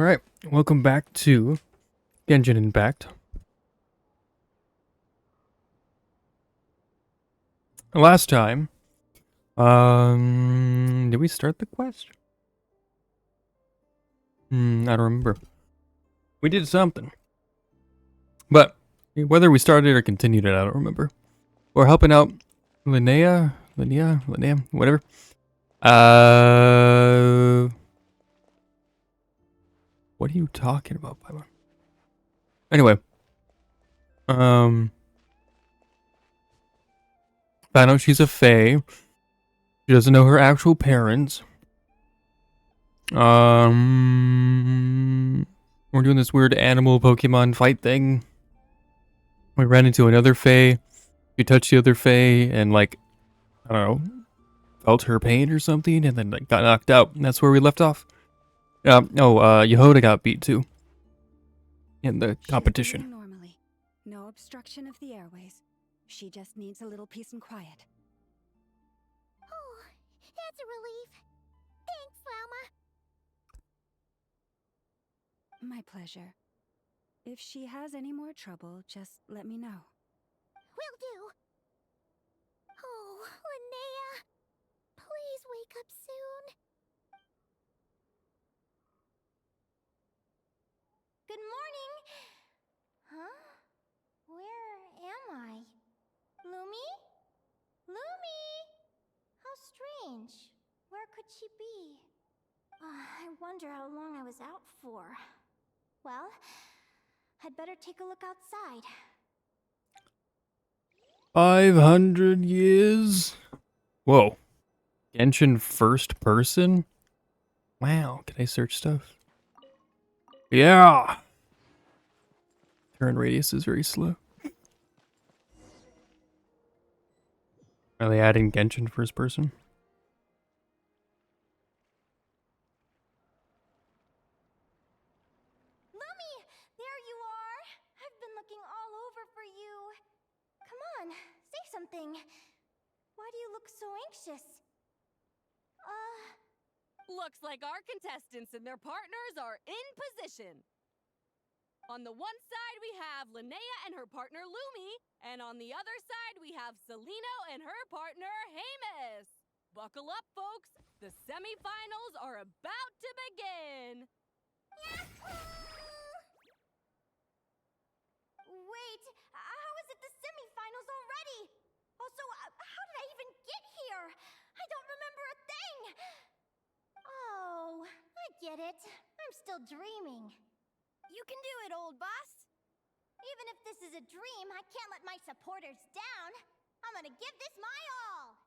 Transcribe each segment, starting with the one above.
Alright, welcome back to Genshin Impact. Last time, did we start the quest? I don't remember. We did something. But whether we started or continued it, I don't remember. We're helping out Linnea, whatever. What are you talking about, Paimon? Anyway, I know she's a fae. She doesn't know her actual parents. We're doing this weird animal Pokemon fight thing. We ran into another fae. We touched the other fae and I don't know, felt her pain or something, and then got knocked out. And that's where we left off. Yehoda got beat too in the competition. Normally, no obstruction of the airways. She just needs a little peace and quiet. Oh, that's a relief. Thanks, Llama. My pleasure. If she has any more trouble, just let me know. Will do. Oh, Linnea, please wake up soon. Good morning. Huh? Where am I? Lumi? Lumi! How strange. Where could she be? I wonder how long I was out for. Well, I'd better take a look outside. 500 years? Whoa. Genshin first person? Wow, can I search stuff? Yeah! Turn radius is very slow. Are they adding Genshin first person? Lumi! There you are! I've been looking all over for you. Come on, say something. Why do you look so anxious? Looks like our contestants and their partners are in position. On the one side, we have Linnea and her partner Lumi, and on the other side, we have Celino and her partner Hamus. Buckle up, folks. The semifinals are about to begin. Wait, how is it the semifinals already? Also, how did I even get here? I don't remember a thing. Oh, I get it. I'm still dreaming. You can do it, old boss. Even if this is a dream, I can't let my supporters down. I'm gonna give this my all.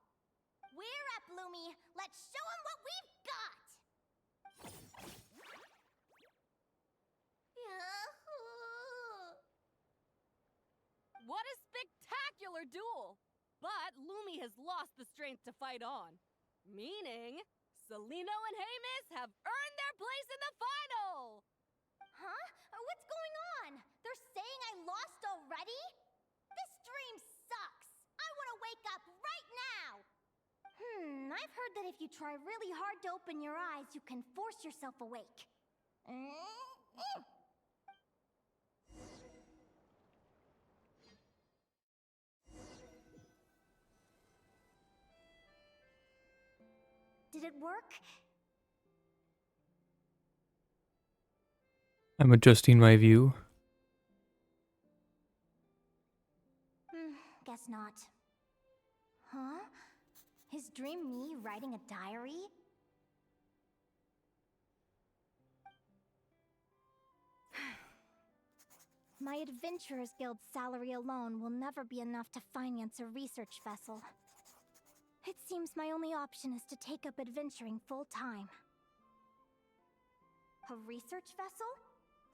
We're up, Lumi. Let's show them what we've got. What a spectacular duel! But Lumi has lost the strength to fight on. Meaning, Celino and Hamus have earned their place in the final! Huh? What's going on? They're saying I lost already? This dream sucks. I want to wake up right now. I've heard that if you try really hard to open your eyes, you can force yourself awake. Did it work? I'm adjusting my view. Guess not. Huh? Is Dream me writing a diary? My Adventurers Guild salary alone will never be enough to finance a research vessel. It seems my only option is to take up adventuring full-time. A research vessel?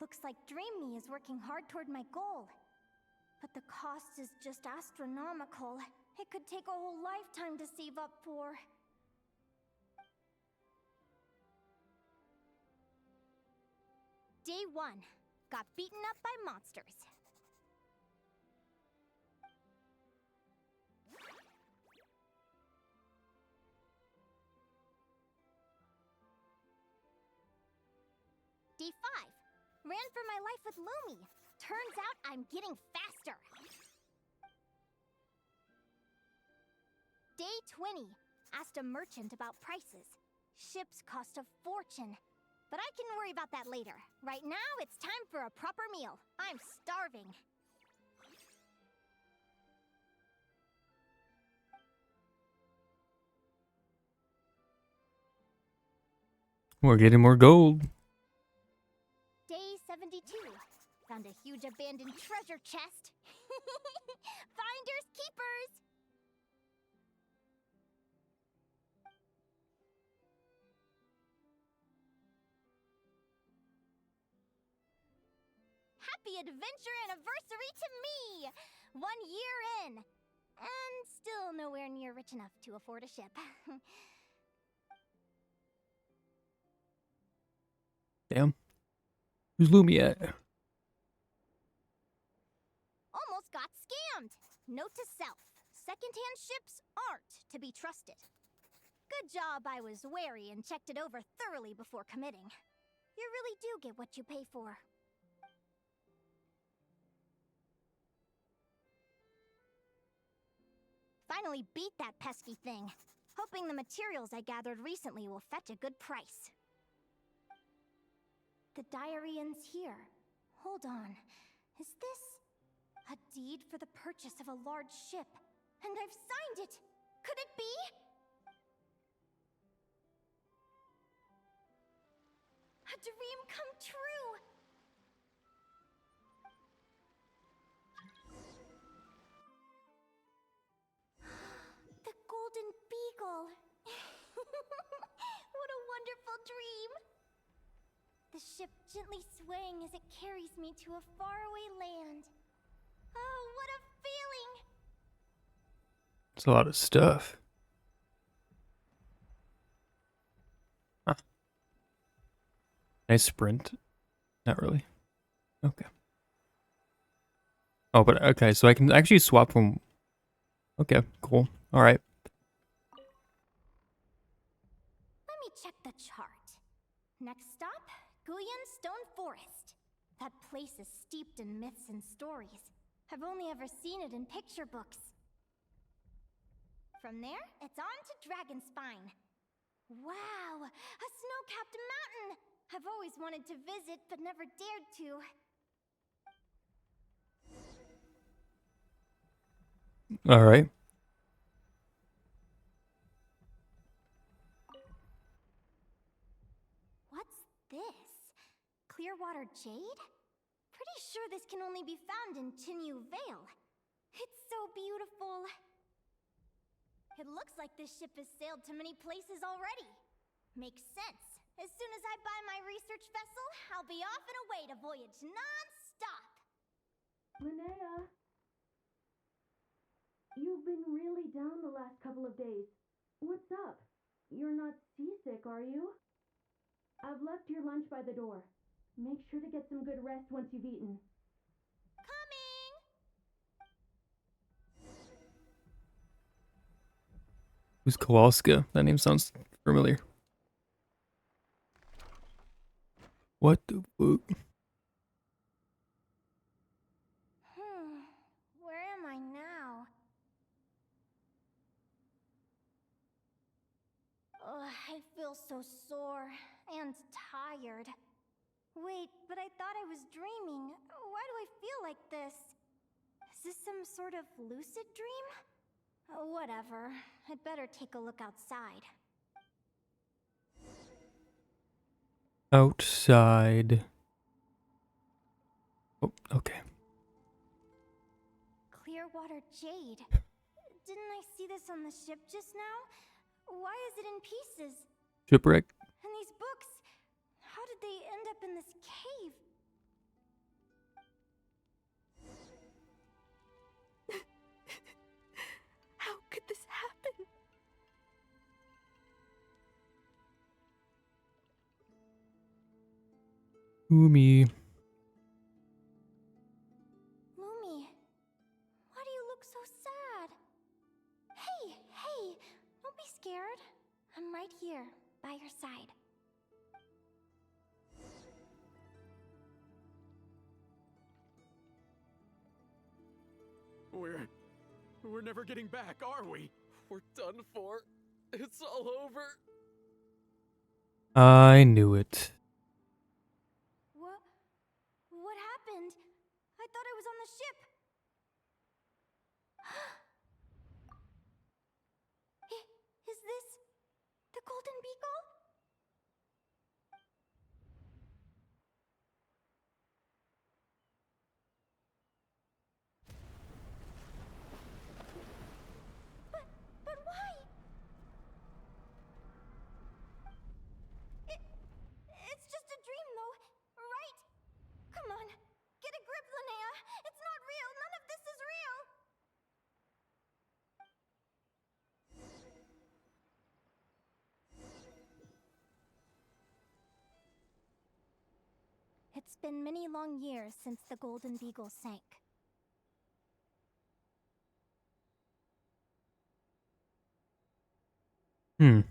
Looks like Dream Me is working hard toward my goal. But the cost is just astronomical. It could take a whole lifetime to save up for. Day 1. Got beaten up by monsters. day 5. Ran for my life with Lumi. Turns out I'm getting faster. Day 20. Asked a merchant about prices. Ships cost a fortune. But I can worry about that later. Right now, it's time for a proper meal. I'm starving. We're getting more gold. Day 72. Found a huge abandoned treasure chest. Finders keepers. Happy adventure anniversary to me! 1 year in. And still nowhere near rich enough to afford a ship. Damn. Who's Lumi at? Almost got scammed. Note to self. Secondhand ships aren't to be trusted. Good job I was wary and checked it over thoroughly before committing. You really do get what you pay for. Finally beat that pesky thing. Hoping the materials I gathered recently will fetch a good price. The diary ends here. Hold on. Is this a deed for the purchase of a large ship? And I've signed it! Could it be? A dream come true! The Golden Beagle! What a wonderful dream! The ship gently swaying as it carries me to a faraway land. Oh, what a feeling! It's a lot of stuff. Huh. Nice sprint. Not really. Okay. Oh, but okay, so I can actually swap from... Okay, cool. Alright. Let me check the chart. Next stop, Guyan Stone Forest. That place is steeped in myths and stories. I've only ever seen it in picture books. From there, it's on to Dragonspine. Wow, a snow-capped mountain! I've always wanted to visit, but never dared to. Alright. What's this? Clearwater jade? Pretty sure this can only be found in Chinyu Vale. It's so beautiful. It looks like this ship has sailed to many places already. Makes sense. As soon as I buy my research vessel, I'll be off and away to voyage non-stop. Linnea, you've been really down the last couple of days. What's up? You're not seasick, are you? I've left your lunch by the door. Make sure to get some good rest once you've eaten. Coming! Who's Kowalska? That name sounds familiar. What the fuck? Where am I now? Ugh, I feel so sore and tired. Wait, but I thought I was dreaming. Why do I feel like this? Is this some sort of lucid dream? Whatever. I'd better take a look outside. Outside. Oh, okay. Clearwater jade. Didn't I see this on the ship just now? Why is it in pieces? Shipwreck. And these books, how did they end up in this cave? How could this happen? Lumi. Lumi, why do you look so sad? Hey, don't be scared. I'm right here, by your side. We're never getting back, are we? We're done for. It's all over. I knew it. What happened? I thought I was on the ship. Is this the Golden Beagle? But why? It's just a dream, though, right? Come on, get a grip, Linnea. It's not real. None of this is real. It's been many long years since the Golden Beagle sank. Hmm.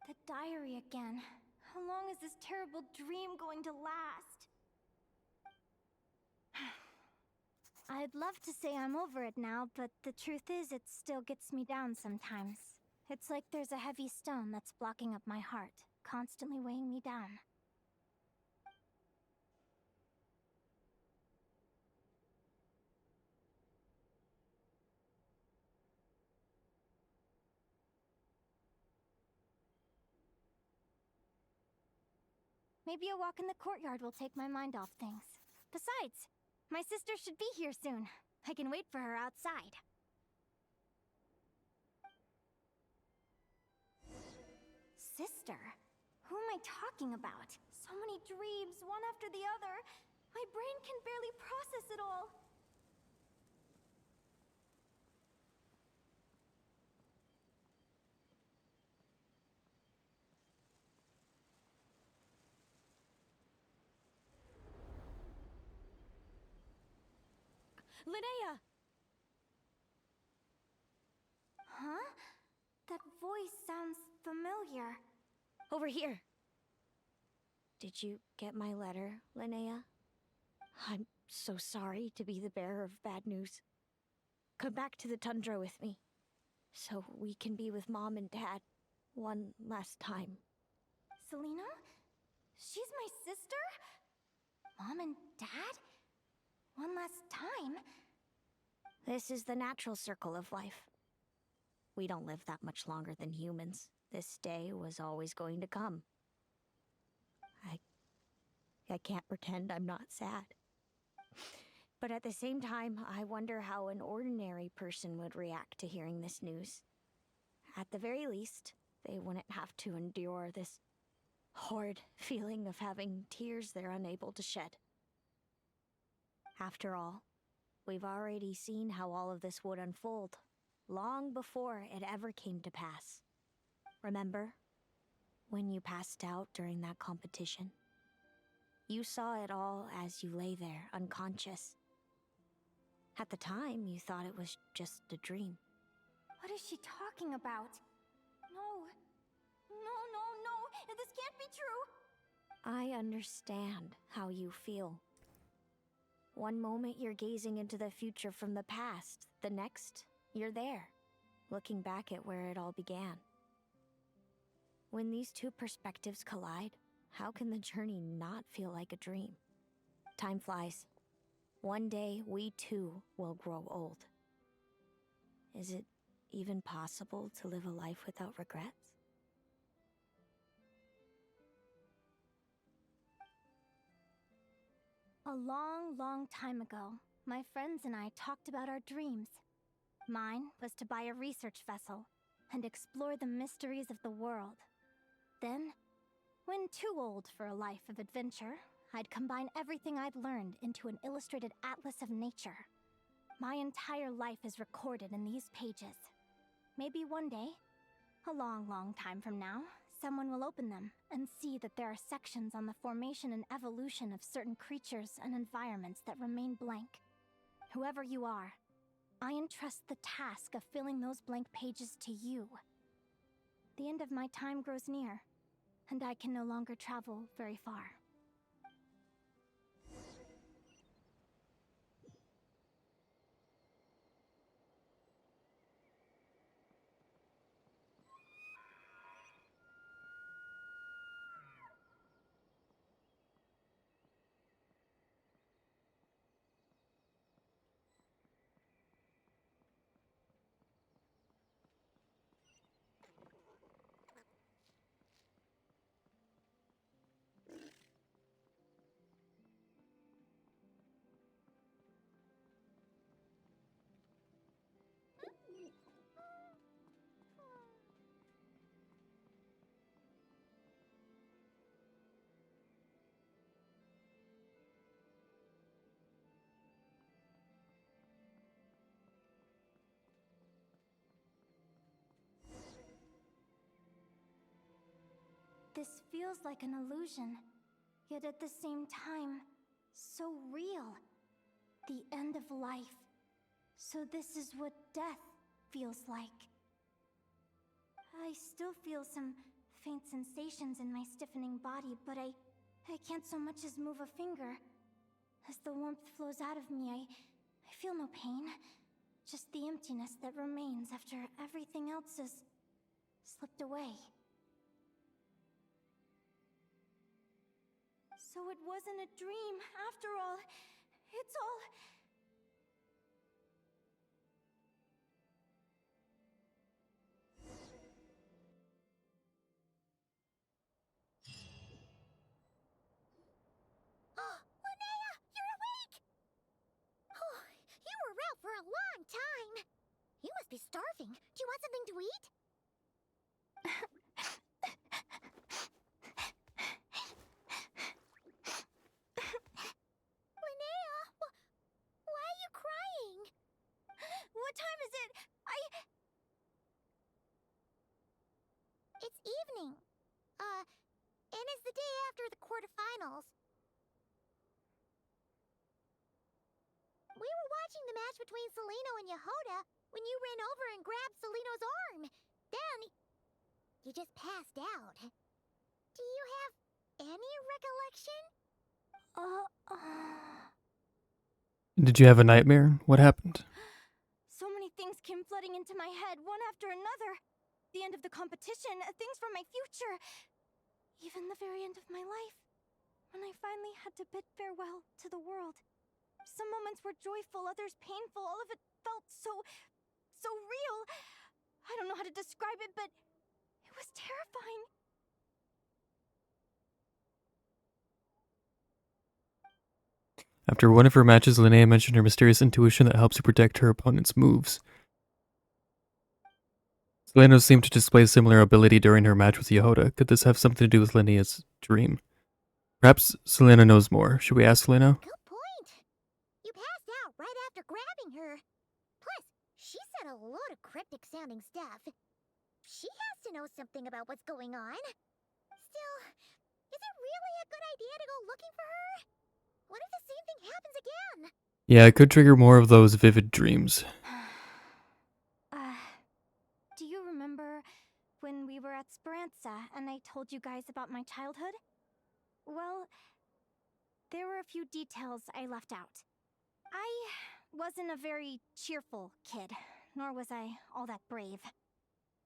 The diary again. How long is this terrible dream going to last? I'd love to say I'm over it now, but the truth is it still gets me down sometimes. It's like there's a heavy stone that's blocking up my heart, constantly weighing me down. Maybe a walk in the courtyard will take my mind off things. Besides, my sister should be here soon. I can wait for her outside. Sister? Who am I talking about? So many dreams, one after the other. My brain can barely process it all. Linnea! Huh? That voice sounds familiar. Over here. Did you get my letter, Linnea? I'm so sorry to be the bearer of bad news. Come back to the tundra with me, so we can be with Mom and Dad one last time. Selena? She's my sister? Mom and Dad? One last time? This is the natural circle of life. We don't live that much longer than humans. This day was always going to come. I can't pretend I'm not sad. But at the same time, I wonder how an ordinary person would react to hearing this news. At the very least, they wouldn't have to endure this horrid feeling of having tears they're unable to shed. After all, we've already seen how all of this would unfold, long before it ever came to pass. Remember, when you passed out during that competition? You saw it all as you lay there, unconscious. At the time, you thought it was just a dream. What is she talking about? No. No. This can't be true. I understand how you feel. One moment you're gazing into the future from the past, the next, you're there, looking back at where it all began. When these two perspectives collide, how can the journey not feel like a dream? Time flies. One day, we too will grow old. Is it even possible to live a life without regrets? A long time ago, my friends and I talked about our dreams. Mine was to buy a research vessel and explore the mysteries of the world. Then, when too old for a life of adventure, I'd combine everything I'd learned into an illustrated atlas of nature. My entire life is recorded in these pages. Maybe one day, a long time from now, someone will open them and see that there are sections on the formation and evolution of certain creatures and environments that remain blank. Whoever you are, I entrust the task of filling those blank pages to you. The end of my time grows near, and I can no longer travel very far. This feels like an illusion, yet at the same time, so real. The end of life. So this is what death feels like. I still feel some faint sensations in my stiffening body, but I can't so much as move a finger. As the warmth flows out of me, I feel no pain. Just the emptiness that remains after everything else has slipped away. So it wasn't a dream, after all. It's all... Linnea, you're awake! Oh, you were out for a long time. You must be starving. Do you want something to eat? Linnea, why are you crying? What time is it? It's evening. And it's the day after the quarterfinals. We were watching the match between Celino and Yehoda when you ran over and grabbed Celino's arm. Then, you just passed out. Do you have any recollection? Did you have a nightmare? What happened? So many things came flooding into my head, one after another. The end of the competition, things from my future. Even the very end of my life. When I finally had to bid farewell to the world. Some moments were joyful, others painful. All of it felt so real. I don't know how to describe it, but it was terrifying. After one of her matches, Linnea mentioned her mysterious intuition that helps her protect her opponent's moves. Selena seemed to display a similar ability during her match with Yehoda. Could this have something to do with Linnea's dream? Perhaps Selena knows more. Should we ask Selena? Good point. You passed out right after grabbing her. Plus, she said a load of cryptic sounding stuff. She has to know something about what's going on. Still, is it really a good idea to go looking for her? What if the same thing happens again? Yeah, it could trigger more of those vivid dreams. Do you remember when we were at Speranza and I told you guys about my childhood? Well, there were a few details I left out. I wasn't a very cheerful kid, nor was I all that brave.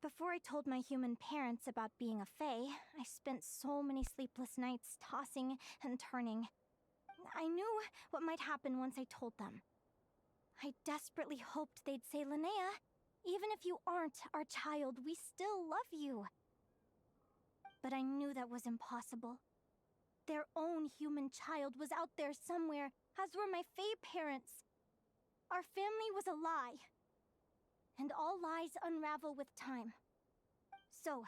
Before I told my human parents about being a fae, I spent so many sleepless nights tossing and turning. I knew what might happen once I told them. I desperately hoped they'd say, Linnea, even if you aren't our child, we still love you. But I knew that was impossible. Their own human child was out there somewhere, as were my fae parents. Our family was a lie. And all lies unravel with time. So,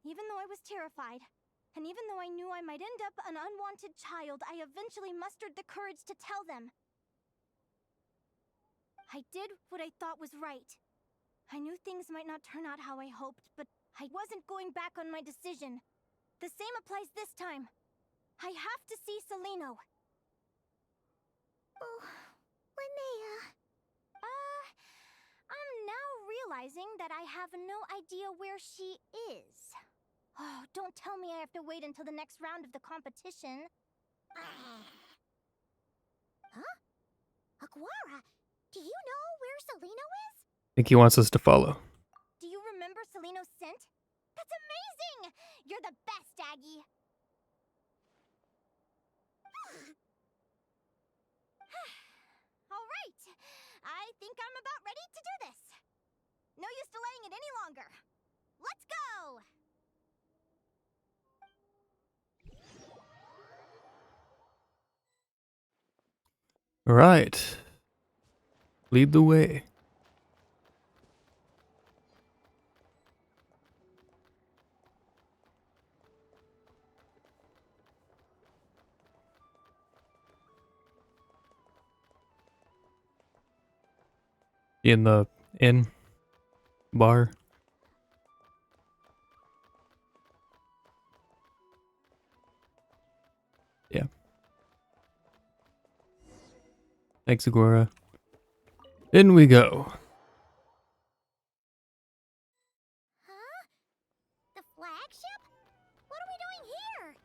even though I was terrified, and even though I knew I might end up an unwanted child, I eventually mustered the courage to tell them. I did what I thought was right. I knew things might not turn out how I hoped, but I wasn't going back on my decision. The same applies this time. I have to see Celino. Oh, Linnea. I'm now realizing that I have no idea where she is. Oh, don't tell me I have to wait until the next round of the competition. Huh? Aguara, do you know where Celino is? I think he wants us to follow. Do you remember Celino's scent? That's amazing! You're the best, Aggie! All right, I think I'm about ready to do this. No use delaying it any longer. Let's go! All right. Lead the way. In the inn bar. Thanks, Agora. In we go. Huh? The flagship? What are we doing here?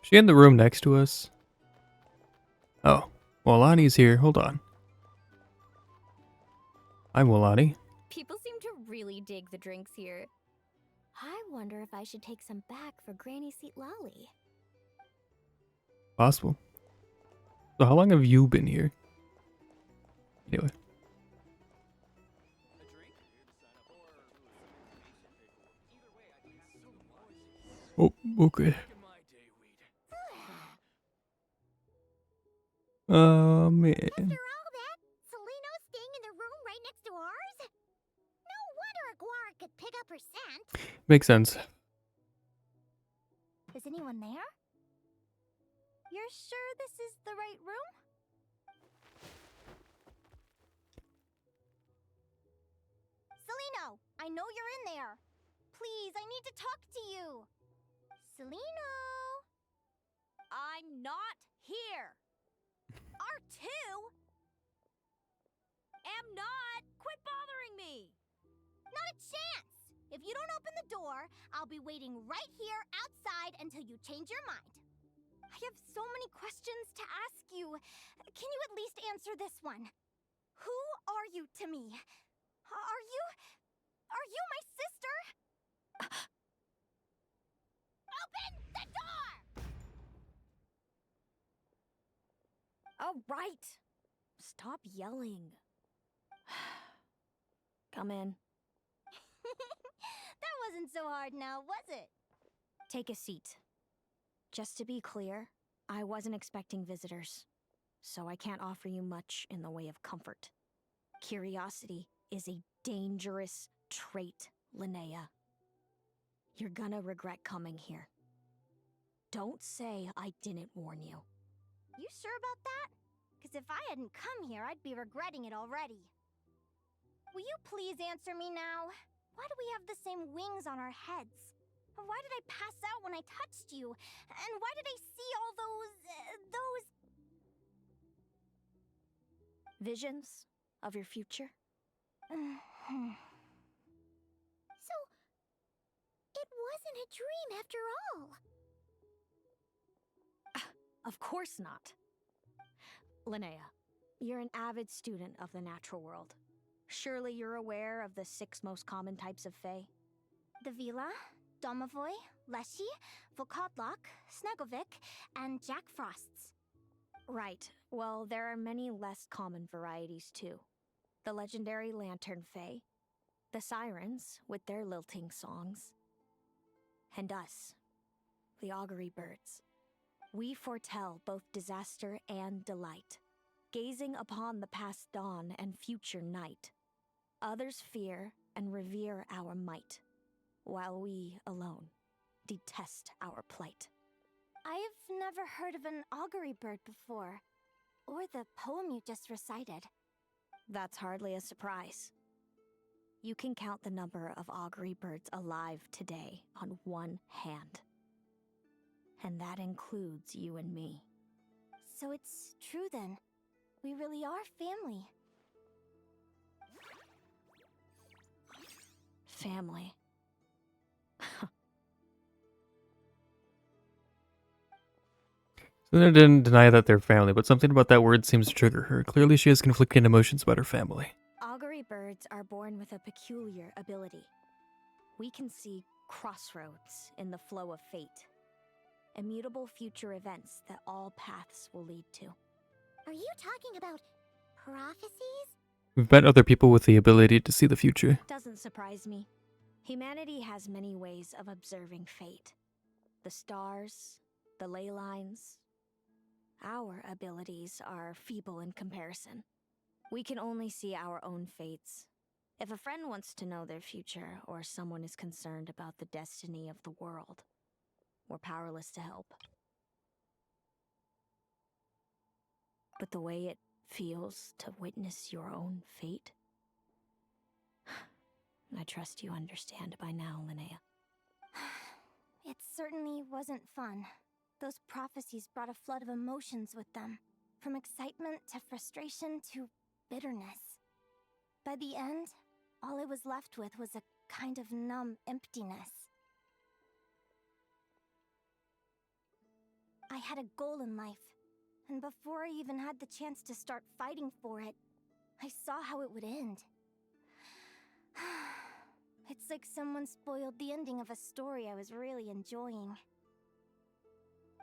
She in the room next to us? Oh, Walani's here. Hold on. I'm Walani. People seem to really dig the drinks here. I wonder if I should take some back for Granny Seat Lolly. Possible. So how long have you been here? Anyway. Oh, okay. Oh, man. After all that, Seleno's staying in the room right next to ours? No wonder Aguara could pick up her scent. Makes sense. Is anyone there? You're sure this is the right room? Seleno, I know you're in there. Please, I need to talk to you. Seleno. I'm not here. R2? Am not. Quit bothering me. Not a chance. If you don't open the door, I'll be waiting right here outside until you change your mind. I have so many questions to ask you. Can you at least answer this one? Who are you to me? Are you my sister? Open the door! All right. Stop yelling. Come in. That wasn't so hard now, was it? Take a seat. Just to be clear, I wasn't expecting visitors, so I can't offer you much in the way of comfort. Curiosity is a dangerous trait, Linnea. You're gonna regret coming here. Don't say I didn't warn you. You sure about that? Because if I hadn't come here, I'd be regretting it already. Will you please answer me now? Why do we have the same wings on our heads? Why did I pass out when I touched you? And why did I see all those... Visions of your future? So, it wasn't a dream after all. Of course not. Linnea, you're an avid student of the natural world. Surely you're aware of the 6 most common types of Fae? The Vila, Domovoy, Leshy, Volkodlok, Snegovic, and Jack Frosts. Right. Well, there are many less common varieties too. The legendary Lantern Fae, the Sirens with their lilting songs, and us, the Augury Birds. We foretell both disaster and delight, gazing upon the past dawn and future night. Others fear and revere our might, while we alone detest our plight. I have never heard of an augury bird before, or the poem you just recited. That's hardly a surprise. You can count the number of augury birds alive today on one hand. And that includes you and me. So it's true then. We really are family. Family. Selena didn't deny that they're family, but something about that word seems to trigger her. Clearly she has conflicting emotions about her family. Augury birds are born with a peculiar ability. We can see crossroads in the flow of fate. Immutable future events that all paths will lead to. Are you talking about prophecies? We've met other people with the ability to see the future. Doesn't surprise me. Humanity has many ways of observing fate. The stars, the ley lines. Our abilities are feeble in comparison. We can only see our own fates. If a friend wants to know their future, or someone is concerned about the destiny of the world, we're powerless to help. But the way it feels to witness your own fate, I trust you understand by now, Linnea. It certainly wasn't fun. Those prophecies brought a flood of emotions with them. from excitement to frustration to bitterness. By the end, all I was left with was a kind of numb emptiness. I had a goal in life, and before I even had the chance to start fighting for it, I saw how it would end. It's like someone spoiled the ending of a story I was really enjoying.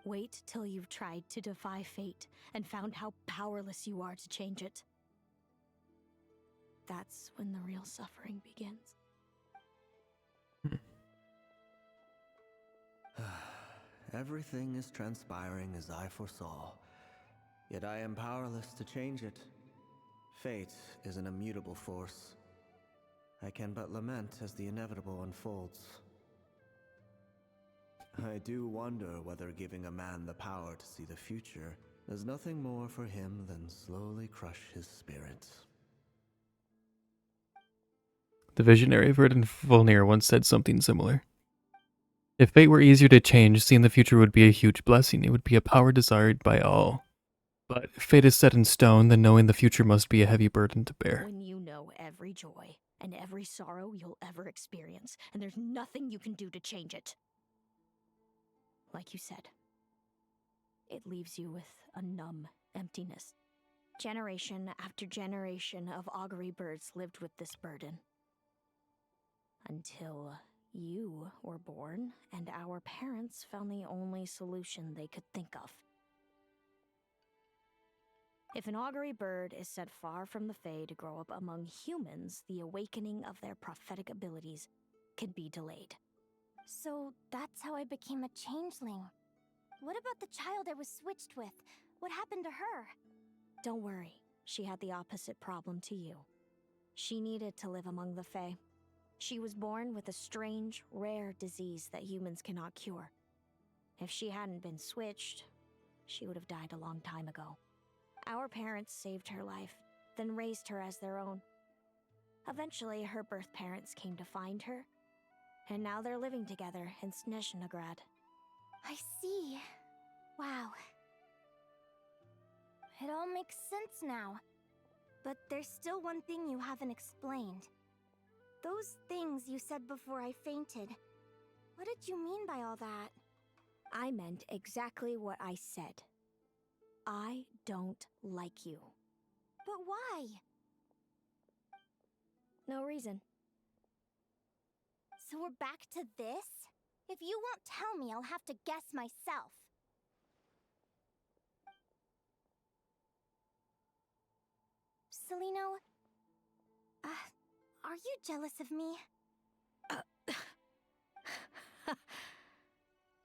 Wait till you've tried to defy fate and found how powerless you are to change it. That's when the real suffering begins. Everything is transpiring as I foresaw, yet I am powerless to change it. Fate is an immutable force. I can but lament as the inevitable unfolds. I do wonder whether giving a man the power to see the future does nothing more for him than slowly crush his spirit. The visionary of Erdin Volnir once said something similar. If fate were easier to change, seeing the future would be a huge blessing. It would be a power desired by all. But if fate is set in stone, then knowing the future must be a heavy burden to bear. When you know every joy and every sorrow you'll ever experience, and there's nothing you can do to change it. Like you said, it leaves you with a numb emptiness. Generation after generation of augury birds lived with this burden. Until you were born, and our parents found the only solution they could think of. If an augury bird is set far from the Fae to grow up among humans, the awakening of their prophetic abilities can be delayed. So that's how I became a changeling. What about the child I was switched with? What happened to her? Don't worry, she had the opposite problem to you. She needed to live among the Fae. She was born with a strange, rare disease that humans cannot cure. If she hadn't been switched, she would have died a long time ago. Our parents saved her life, then raised her as their own. Eventually, her birth parents came to find her, and now they're living together in Snezhnograd. I see. Wow. It all makes sense now. But there's still one thing you haven't explained. Those things you said before I fainted. What did you mean by all that? I meant exactly what I said. I don't like you. But why? No reason. So we're back to this? If you won't tell me, I'll have to guess myself. Celino, are you jealous of me?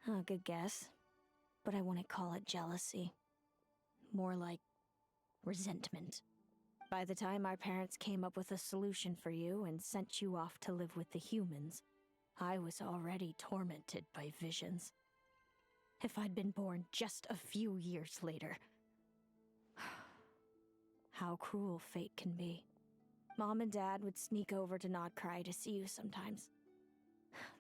Oh, good guess. But I wouldn't call it jealousy. More like resentment. By the time our parents came up with a solution for you and sent you off to live with the humans, I was already tormented by visions. If I'd been born just a few years later. How cruel fate can be. Mom and Dad would sneak over to Nodcry to see you sometimes.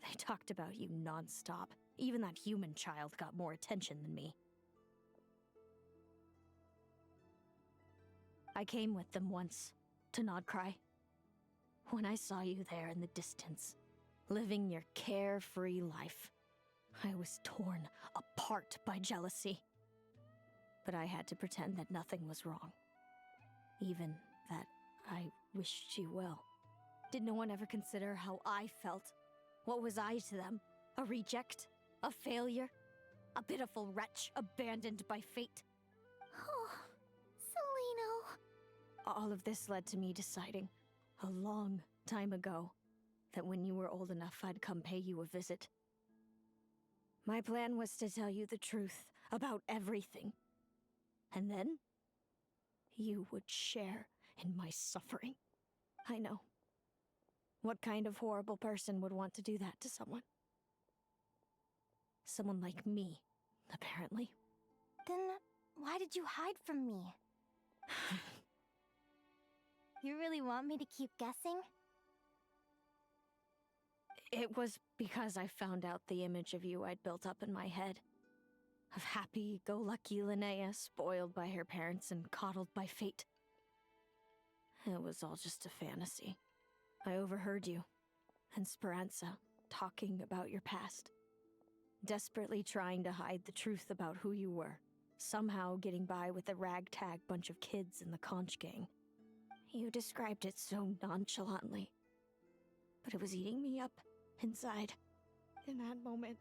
They talked about you non-stop. Even that human child got more attention than me. I came with them once, to Nodcry. When I saw you there in the distance, living your carefree life, I was torn apart by jealousy. But I had to pretend that nothing was wrong. Even that I wished you well. Did no one ever consider how I felt? What was I to them? A reject? A failure? A pitiful wretch abandoned by fate? Oh, Celino. All of this led to me deciding, a long time ago, that when you were old enough I'd come pay you a visit. My plan was to tell you the truth about everything. And then, you would share in my suffering. I know. What kind of horrible person would want to do that to someone? Someone like me, apparently. Then why did you hide from me? You really want me to keep guessing? It was because I found out the image of you I'd built up in my head. of happy-go-lucky Linnea spoiled by her parents and coddled by fate. It was all just a fantasy. I overheard you and Speranza talking about your past, desperately trying to hide the truth about who you were, somehow getting by with a ragtag bunch of kids in the conch gang. You described it so nonchalantly, but it was eating me up inside. In that moment,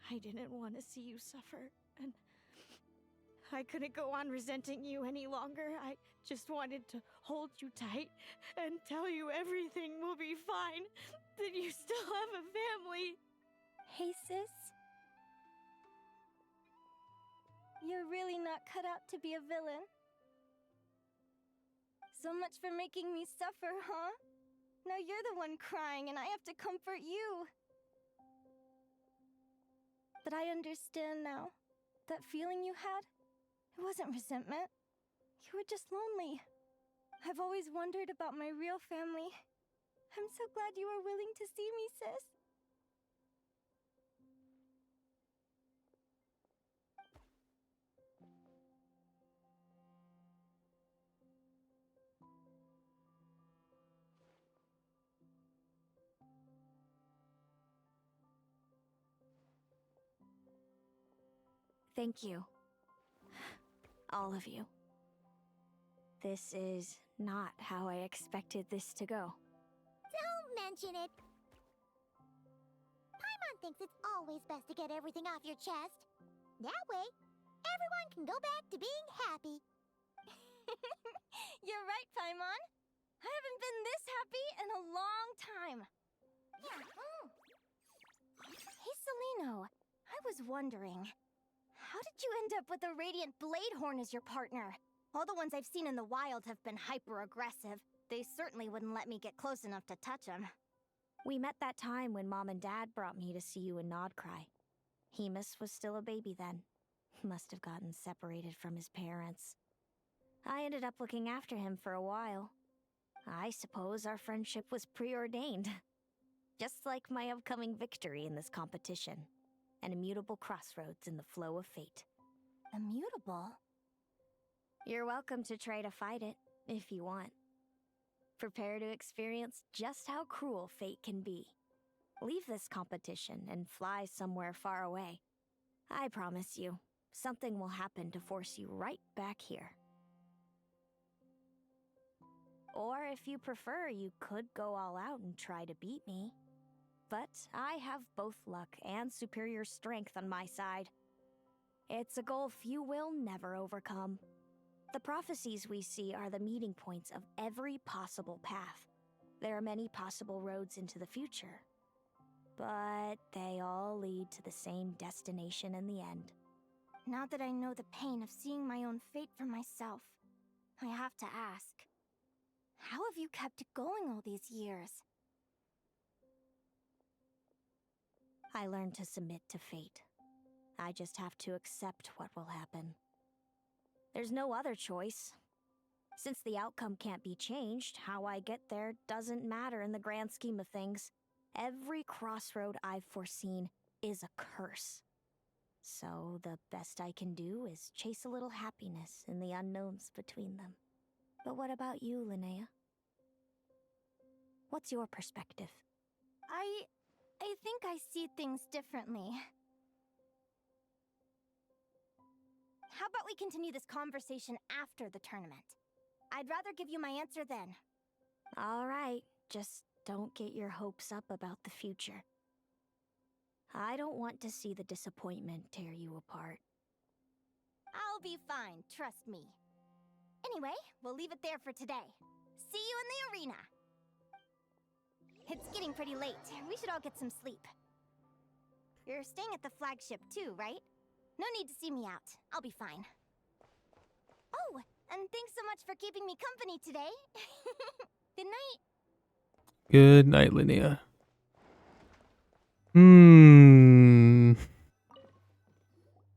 I didn't want to see you suffer, and I couldn't go on resenting you any longer. I just wanted to hold you tight and tell you everything will be fine, that you still have a family. Hey, sis. You're really not cut out to be a villain. So much for making me suffer, huh? Now you're the one crying and I have to comfort you. But I understand now. That feeling you had, it wasn't resentment. You were just lonely. I've always wondered about my real family. I'm so glad you were willing to see me, sis. Thank you. All of you. This is not how I expected this to go. Don't mention it. Paimon thinks it's always best to get everything off your chest. That way, everyone can go back to being happy. You're right, Paimon. I haven't been this happy in a long time. Hey, Celino. I was wondering, how did you end up with a Radiant Bladehorn as your partner? All the ones I've seen in the wild have been hyper-aggressive. They certainly wouldn't let me get close enough to touch them. We met that time when Mom and Dad brought me to see you in Nodcry. Hemus was still a baby then. He must have gotten separated from his parents. I ended up looking after him for a while. I suppose our friendship was preordained. Just like my upcoming victory in this competition. An immutable crossroads in the flow of fate. Immutable? You're welcome to try to fight it, if you want. Prepare to experience just how cruel fate can be. Leave this competition and fly somewhere far away. I promise you, something will happen to force you right back here. Or if you prefer, you could go all out and try to beat me. But I have both luck and superior strength on my side. It's a goal few will never overcome. The prophecies we see are the meeting points of every possible path. There are many possible roads into the future. But they all lead to the same destination in the end. Now that I know the pain of seeing my own fate for myself, I have to ask, how have you kept it going all these years? I learned to submit to fate. I just have to accept what will happen. There's no other choice. Since the outcome can't be changed, how I get there doesn't matter in the grand scheme of things. Every crossroad I've foreseen is a curse. So the best I can do is chase a little happiness in the unknowns between them. But what about you, Linnea? What's your perspective? I think I see things differently. How about we continue this conversation after the tournament? I'd rather give you my answer then. All right, just don't get your hopes up about the future. I don't want to see the disappointment tear you apart. I'll be fine, trust me. Anyway, we'll leave it there for today. See you in the arena! It's getting pretty late. We should all get some sleep. You're staying at the flagship too, right? No need to see me out. I'll be fine. Oh, and thanks so much for keeping me company today. Good night. Good night, Linnea.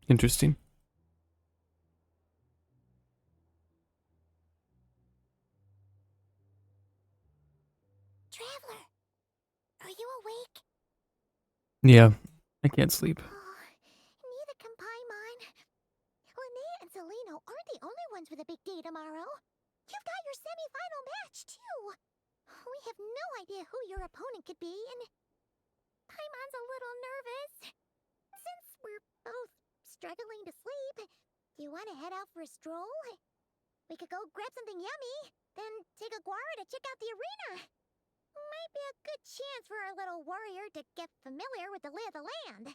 Interesting. Traveler, are you awake? Yeah, I can't sleep. Oh, neither can have no idea who your opponent could be, and Paimon's a little nervous. Since we're both struggling to sleep, do you want to head out for a stroll? We could go grab something yummy, then take a guara to check out the arena. Might be a good chance for our little warrior to get familiar with the lay of the land.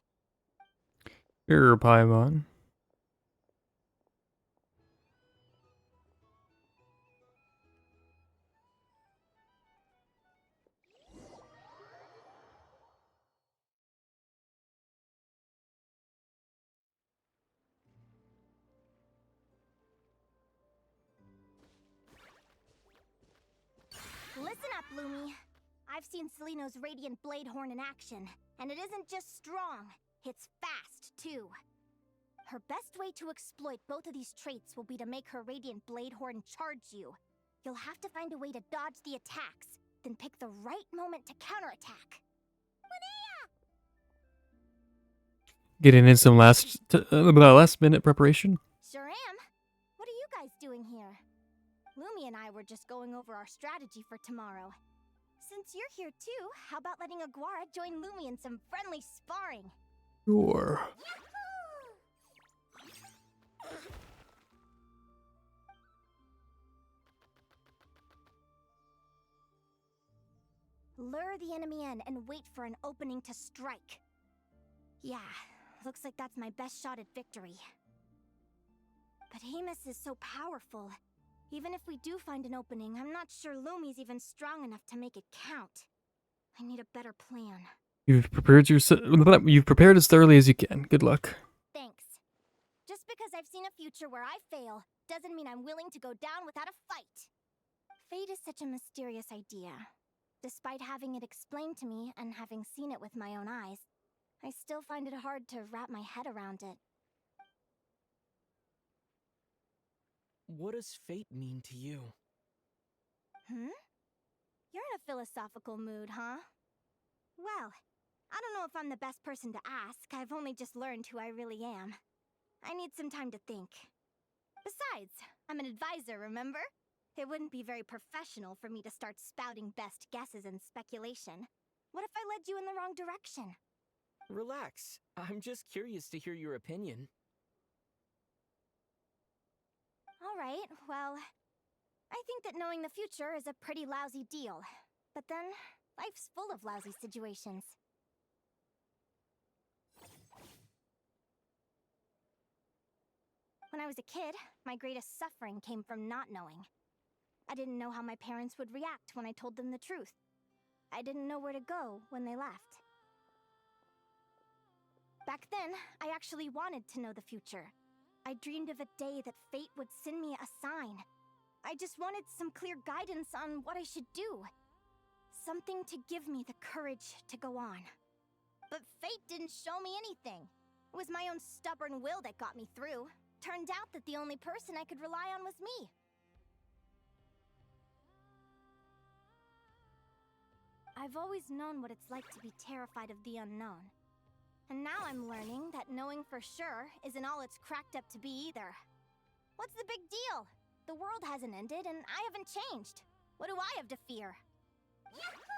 Sure, Paimon. Listen up, Lumi. I've seen Seleno's Radiant Blade Horn in action, and it isn't just strong, it's fast, too. Her best way to exploit both of these traits will be to make her Radiant Blade Horn charge you. You'll have to find a way to dodge the attacks, then pick the right moment to counterattack. Getting in some last minute preparation. Sure am. What are you guys doing here? Lumi and I were just going over our strategy for tomorrow. Since you're here too, how about letting Aguara join Lumi in some friendly sparring? Sure. Lure the enemy in and wait for an opening to strike. Yeah, looks like that's my best shot at victory. But Amos is so powerful. Even if we do find an opening, I'm not sure Lumi's even strong enough to make it count. I need a better plan. You've prepared as thoroughly as you can. Good luck. Thanks. Just because I've seen a future where I fail, doesn't mean I'm willing to go down without a fight. Fate is such a mysterious idea. Despite having it explained to me and having seen it with my own eyes, I still find it hard to wrap my head around it. What does fate mean to you? Hmm? You're in a philosophical mood, huh? Well, I don't know if I'm the best person to ask. I've only just learned who I really am. I need some time to think. Besides, I'm an advisor, remember? It wouldn't be very professional for me to start spouting best guesses and speculation. What if I led you in the wrong direction? Relax. I'm just curious to hear your opinion. Alright, well, I think that knowing the future is a pretty lousy deal. But then, life's full of lousy situations. When I was a kid, my greatest suffering came from not knowing. I didn't know how my parents would react when I told them the truth. I didn't know where to go when they left. Back then, I actually wanted to know the future. I dreamed of a day that fate would send me a sign. I just wanted some clear guidance on what I should do. Something to give me the courage to go on. But fate didn't show me anything. It was my own stubborn will that got me through. Turned out that the only person I could rely on was me. I've always known what it's like to be terrified of the unknown. And now I'm learning that knowing for sure isn't all it's cracked up to be either. What's the big deal? The world hasn't ended and I haven't changed. What do I have to fear? Yahoo!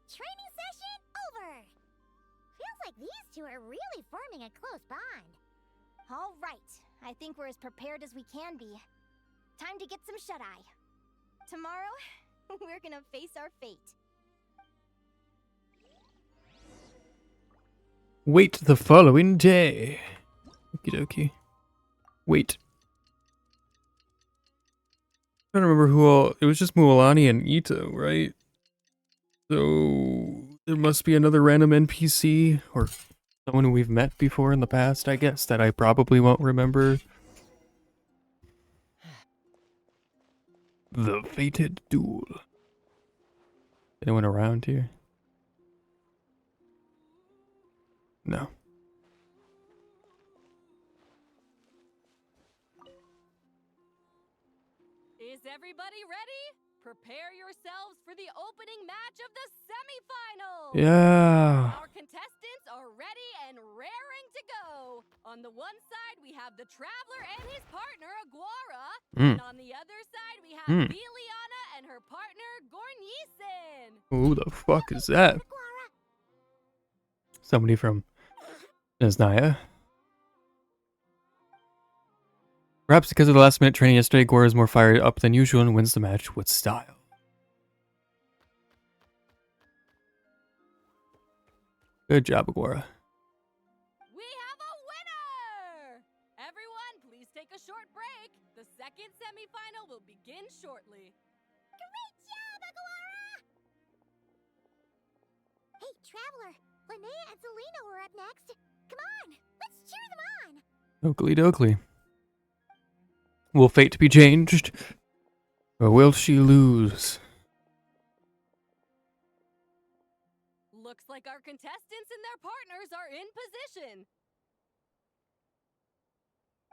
Training session over! Feels like these two are really forming a close bond. All right, I think we're as prepared as we can be. Time to get some shut-eye. Tomorrow, we're gonna face our fate. Wait the following day. Okie dokie. Wait. I don't remember who all. It was just Mualani and Ito, right? So there must be another random NPC or someone who we've met before in the past, I guess, that I probably won't remember. The fated duel. Anyone around here? No. Is everybody ready? Prepare yourselves for the opening match of the semifinals! Yeah. Our contestants are ready and raring to go. On the one side, we have the Traveler and his partner, Aguara. And on the other side, we have Liliana and her partner, Gornisen. Who the fuck is that? Somebody from Nesnaya. Perhaps because of the last minute training yesterday, Gora is more fired up than usual and wins the match with style. Good job, Aguara. We have a winner! Everyone, please take a short break. The second semifinal will begin shortly. Great job, Aguara! Hey, Traveler, Linnea and Zelina were up next. Come on, let's cheer them on! Oakley dokley. Will fate be changed? Or will she lose? Looks like our contestants and their partners are in position.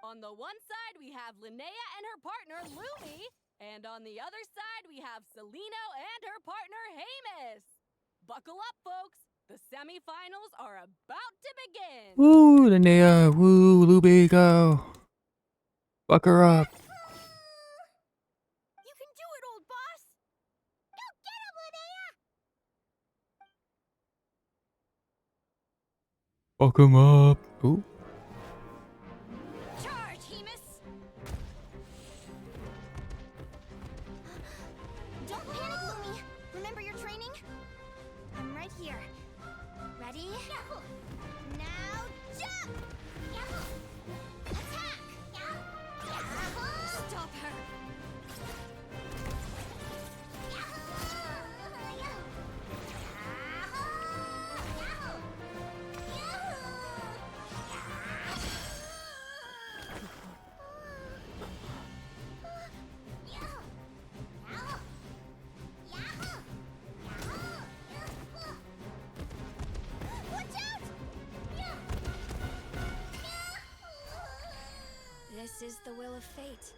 On the one side, we have Linnea and her partner, Lumi. And on the other side, we have Celino and her partner, Hamus. Buckle up, folks. The semifinals are about to begin. Woo, Linnea. Woo, Luby, go. Fuck her up. You can do it, old boss! Go get him, Linnea! Fuck him up. Ooh. Charge, Hemus! Don't panic, Lumi. Remember your training? I'm right here. Ready? Now jump! Attack! Stop her! This is the will of fate.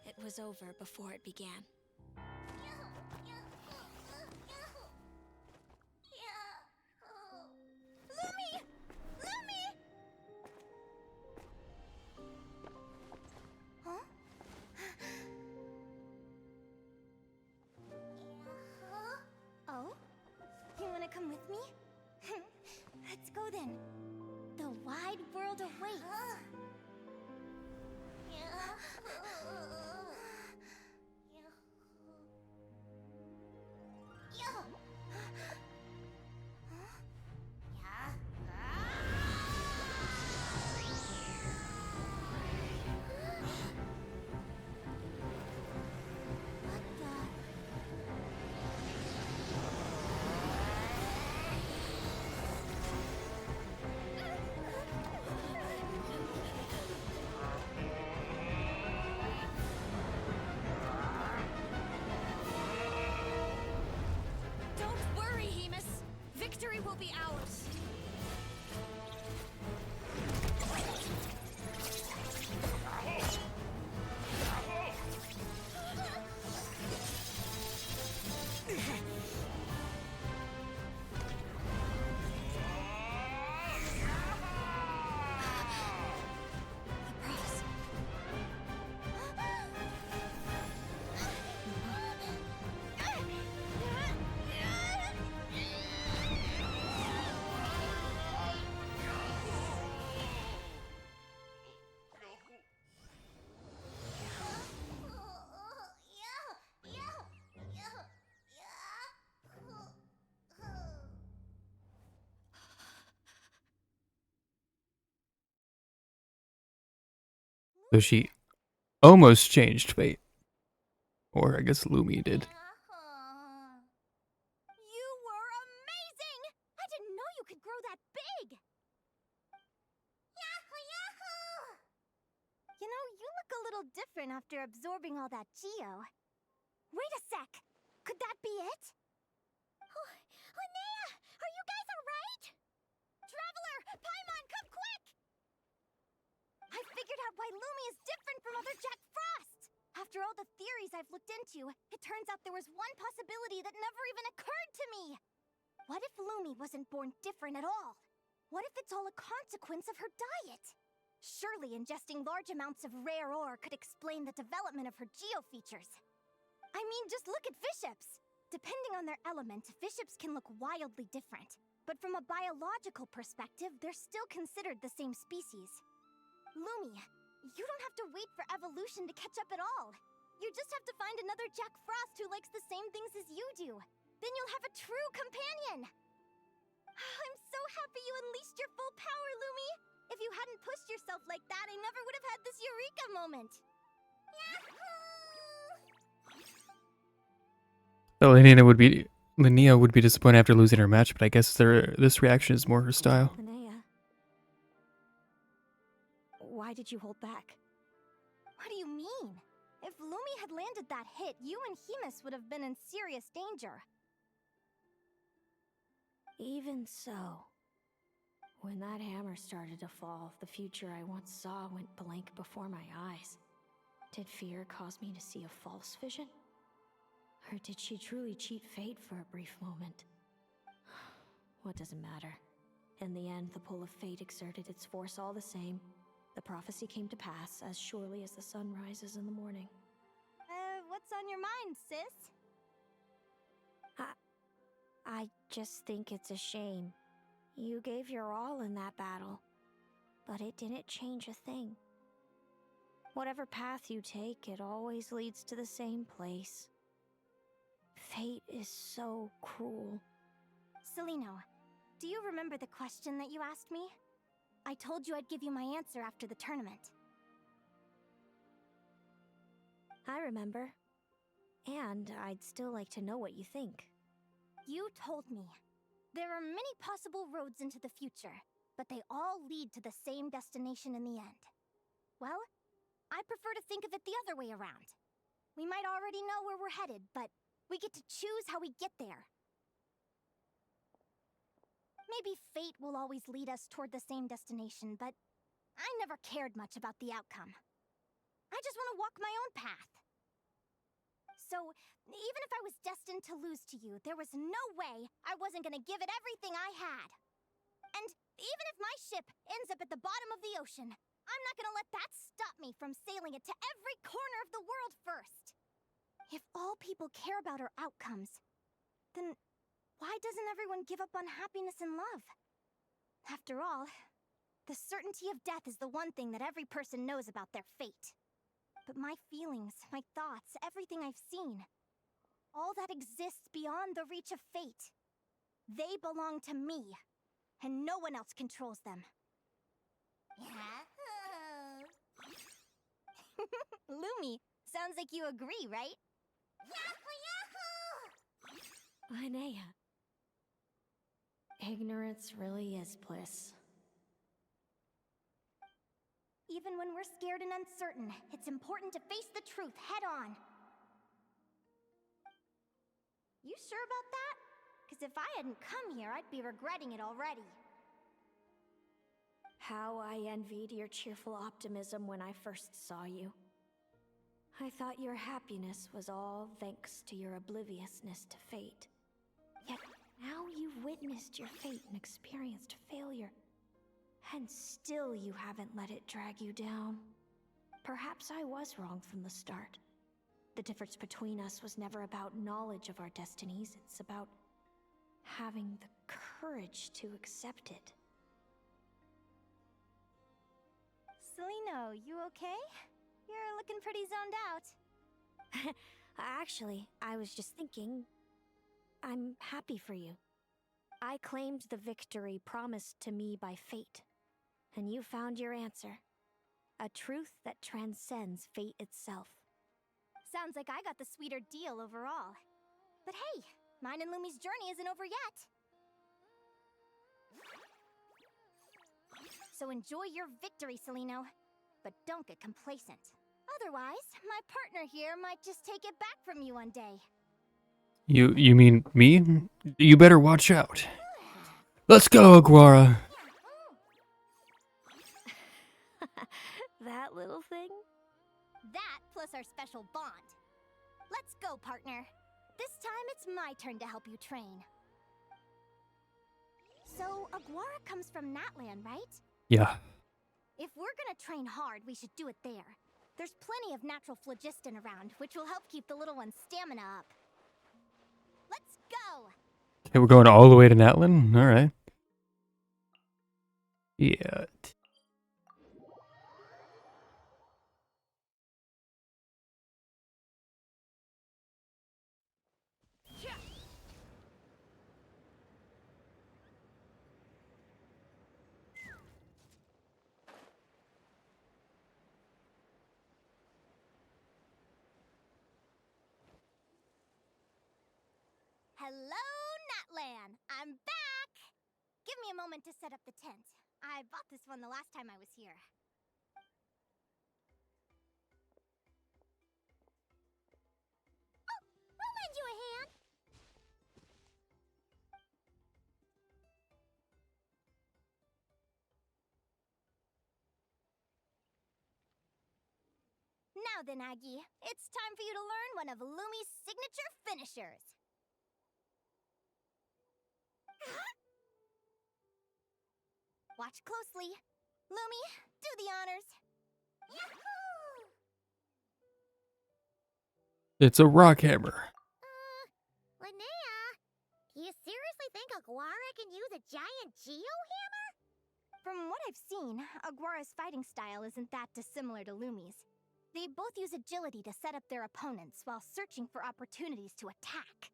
It was over before it began. Lumi! Lumi! Huh? Oh? You wanna come with me? Let's go then. The wide world awaits. Don't worry, Hemus. Victory will be ours. So she almost changed fate. Or I guess Lumi did. You were amazing! I didn't know you could grow that big! Yahoo, yahoo! You know, you look a little different after absorbing all that Geo. Wait a sec! Could that be it? Oh, Linnea! Are you guys alright? Traveler! Paimon, come quick! I figured out why Lumi is different from other Jack Frost! After After all the theories I've looked into, it turns out there was one possibility that never even occurred to me. What if Lumi wasn't born different at all? What if it's all a consequence of her diet? Surely ingesting large amounts of rare ore could explain the development of her geofeatures. I mean, just look at fiships. Depending on their element, fiships can look wildly different. But from a biological perspective, they're still considered the same species. Lumi, you don't have to wait for evolution to catch up at all. You just have to find another Jack Frost who likes the same things as you do. Then you'll have a true companion. I'm so happy you unleashed your full power, Lumi. If you hadn't pushed yourself like that, I never would have had this eureka moment. Well, Linnea would be disappointed after losing her match, but I guess this reaction is more her style. Linnea, why did you hold back? What do you mean? If Lumi had landed that hit, you and Hemus would have been in serious danger. Even so, when that hammer started to fall, the future I once saw went blank before my eyes. Did fear cause me to see a false vision? Or did she truly cheat fate for a brief moment? What does it matter? In the end, the pull of fate exerted its force all the same. The prophecy came to pass as surely as the sun rises in the morning. What's on your mind, sis? I just think it's a shame. You gave your all in that battle, but it didn't change a thing. Whatever path you take, it always leads to the same place. Fate is so cruel. Celino, do you remember the question that you asked me? I told you I'd give you my answer after the tournament. I remember. And I'd still like to know what you think. You told me. There are many possible roads into the future, but they all lead to the same destination in the end. Well, I prefer to think of it the other way around. We might already know where we're headed, but we get to choose how we get there. Maybe fate will always lead us toward the same destination, but I never cared much about the outcome. I just want to walk my own path. So, even if I was destined to lose to you, there was no way I wasn't gonna give it everything I had. And even if my ship ends up at the bottom of the ocean, I'm not gonna let that stop me from sailing it to every corner of the world first. If all people care about are outcomes, then why doesn't everyone give up on happiness and love? After all, the certainty of death is the one thing that every person knows about their fate. But my feelings, my thoughts, everything I've seen, all that exists beyond the reach of fate. They belong to me, and no one else controls them. Lumi, sounds like you agree, right? Linnea. Ignorance really is bliss. Even when we're scared and uncertain, it's important to face the truth head on. You sure about that? Because if I hadn't come here, I'd be regretting it already. How I envied your cheerful optimism when I first saw you. I thought your happiness was all thanks to your obliviousness to fate. Yet now you've witnessed your fate and experienced failure. And still you haven't let it drag you down. Perhaps I was wrong from the start. The difference between us was never about knowledge of our destinies, it's about having the courage to accept it. Celino, you okay? You're looking pretty zoned out. Actually, I was just thinking, I'm happy for you. I claimed the victory promised to me by fate. And you found your answer. A truth that transcends fate itself. Sounds like I got the sweeter deal overall. But hey, mine and Lumi's journey isn't over yet. So enjoy your victory, Celino. But don't get complacent. Otherwise, my partner here might just take it back from you one day. You mean me? You better watch out. Let's go, Aguara. That little thing? That plus our special bond. Let's go, partner. This time it's my turn to help you train. So, Aguara comes from Natlan, right? Yeah. If we're gonna train hard, we should do it there. There's plenty of natural phlogiston around, which will help keep the little one's stamina up. Let's go! Okay, we're going all the way to Natlan? Alright. Yeah. Hello, Natlan! I'm back! Give me a moment to set up the tent. I bought this one the last time I was here. Oh, I'll lend you a hand! Now then, Aggie, it's time for you to learn one of Lumi's signature finishers. Watch closely. Lumi, do the honors. Yahoo! It's a rock hammer. Linnea, do you seriously think Aguara can use a giant geohammer? From what I've seen, Aguara's fighting style isn't that dissimilar to Lumi's. They both use agility to set up their opponents while searching for opportunities to attack.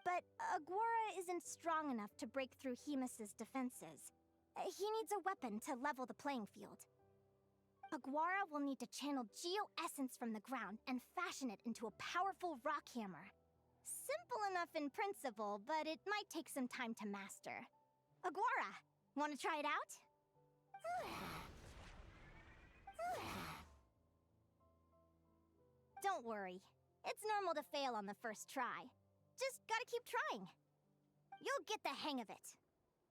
But Aguara isn't strong enough to break through Hemus's defenses. He needs a weapon to level the playing field. Aguara will need to channel geo-essence from the ground and fashion it into a powerful rock hammer. Simple enough in principle, but it might take some time to master. Aguara, want to try it out? Don't worry. It's normal to fail on the first try. Just gotta keep trying. You'll get the hang of it.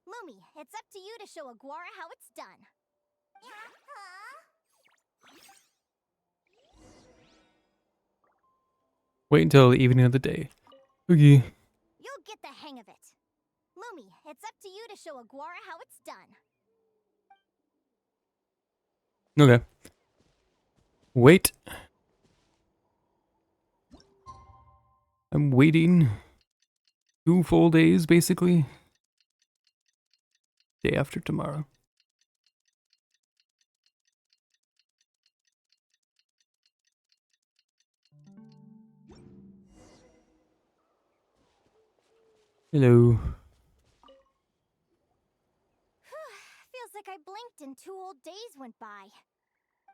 Lumi, it's up to you to show Aguara how it's done. Wait until the evening of the day. Okay. You'll get the hang of it. Lumi, it's up to you to show Aguara how it's done. Okay. Wait. I'm waiting 2 full days, basically. Day after tomorrow. Hello. Feels like I blinked and 2 whole days went by.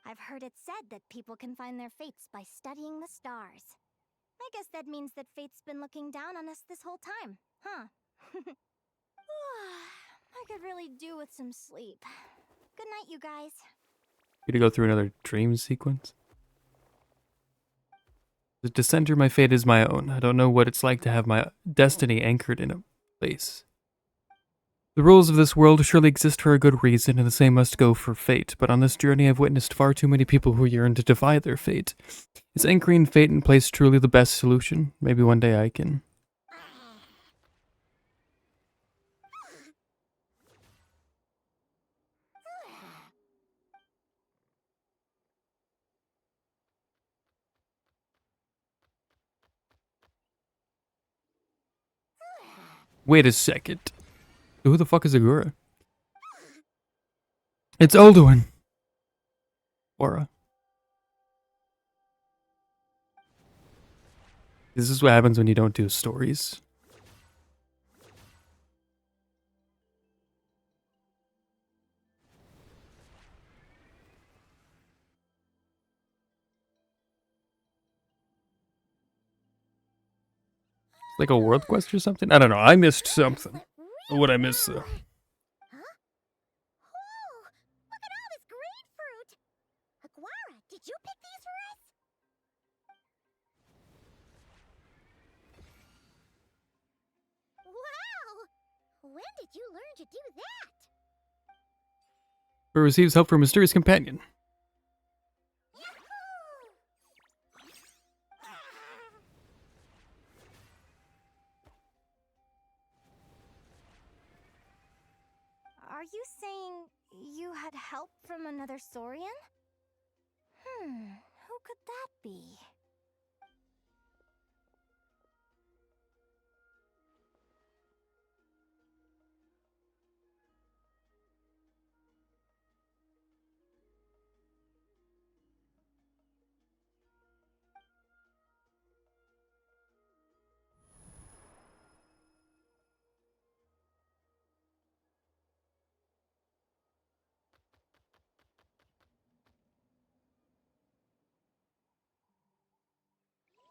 I've heard it said that people can find their fates by studying the stars. I guess that means that fate's been looking down on us this whole time, huh? I could really do with some sleep. Good night, you guys. You to go through another dream sequence? To center my fate is my own. I don't know what it's like to have my destiny anchored in a place. The rules of this world surely exist for a good reason, and the same must go for fate. But on this journey, I've witnessed far too many people who yearn to defy their fate. Is anchoring fate in place truly the best solution? Maybe one day I can. Wait a second. Who the fuck is Agura? It's Alduin. Aura. This is what happens when you don't do stories. Like a world quest or something? I don't know. I missed something. What I miss though? Huh? Whoa! Look at all this grapefruit! Aguara, did you pick these for us? Wow! When did you learn to do that? Who receives help from a mysterious companion. you saying you had help from another Saurian? Who could that be?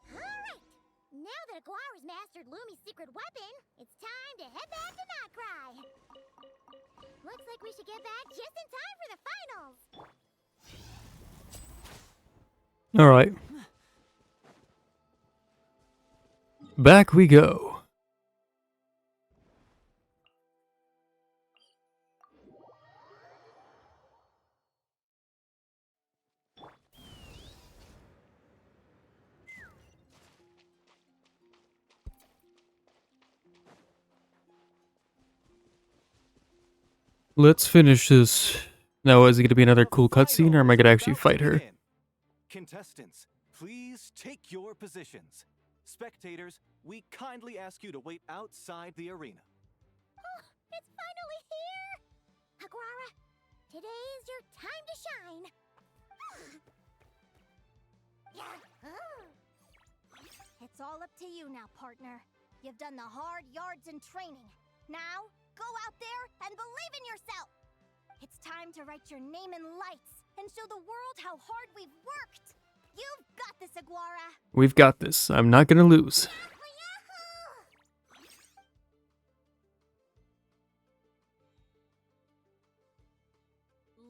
Alright! Now that Aguara's mastered Lumi's secret weapon, it's time to head back to Notcry. Looks like we should get back just in time for the finals. All right. Back we go. Let's finish this. Now, is it going to be another cool cutscene, or am I going to actually fight her? Contestants, please take your positions. Spectators, we kindly ask you to wait outside the arena. Oh, it's finally here! Aguara, today is your time to shine. It's all up to you now, partner. You've done the hard yards in training. Now, go out there and believe in yourself! It's time to write your name in lights and show the world how hard we've worked! You've got this, Aguara! We've got this. I'm not going to lose.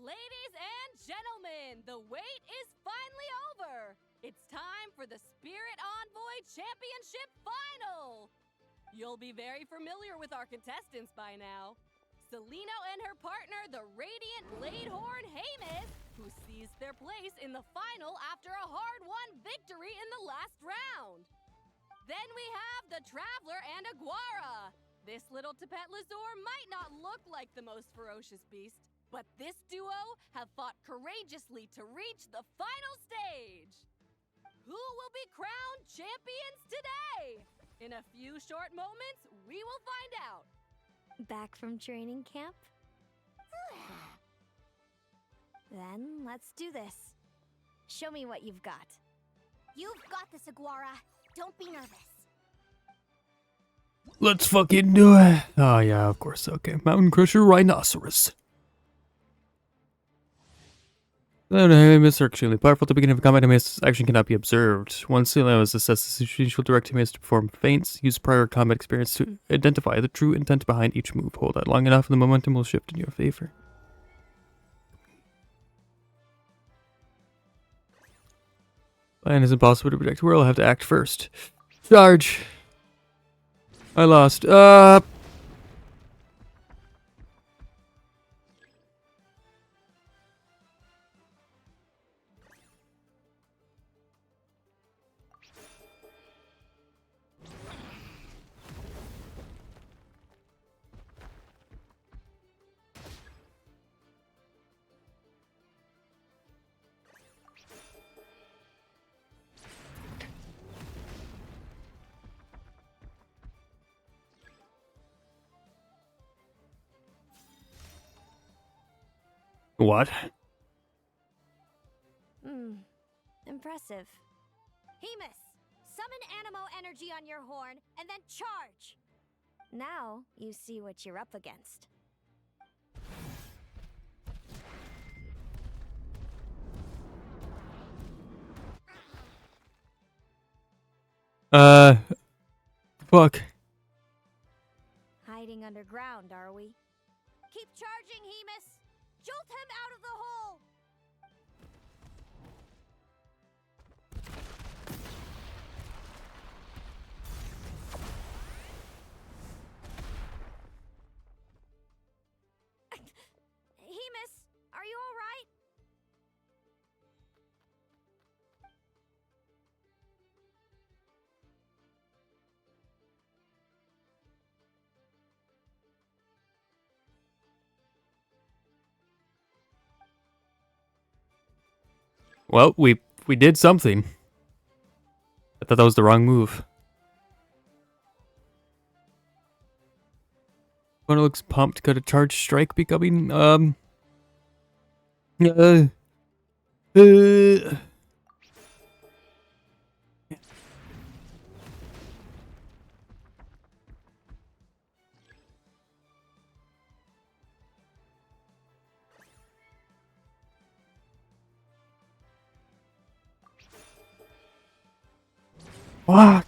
Ladies and gentlemen, the wait is finally over. It's time for the Spirit Envoy Championship Final. You'll be very familiar with our contestants by now. Celino and her partner, the Radiant Bladehorn Hamus, who seized their place in the final after a hard-won victory in the last round. Then we have the Traveler and Aguara. This little Tapet Lazur might not look like the most ferocious beast, but this duo have fought courageously to reach the final stage. Who will be crowned champions today? In a few short moments, we will find out. Back from training camp? Then let's do this. Show me what you've got. You've got this, Aguara. Don't be nervous. Let's fucking do it. Oh, yeah, of course. Okay. Mountain Crusher Rhinoceros. Then Hamus are extremely powerful. At the beginning of a combat, Hamus action cannot be observed. Once Celino has assessed the situation, she'll direct Hamus to perform feints. Use prior combat experience to identify the true intent behind each move. Hold that long enough and the momentum will shift in your favor. Plan is impossible to predict. Where I'll have to act first. Charge! I lost. What? Impressive. Hamus, summon Animo energy on your horn and then charge! Now you see what you're up against. Fuck. Hiding underground, are we? Keep charging, Hamus! Jolt him out of the hole! Hamus, are you alright? Well, we did something. I thought that was the wrong move. One looks pumped. Got a charge strike becoming uh, Fuck.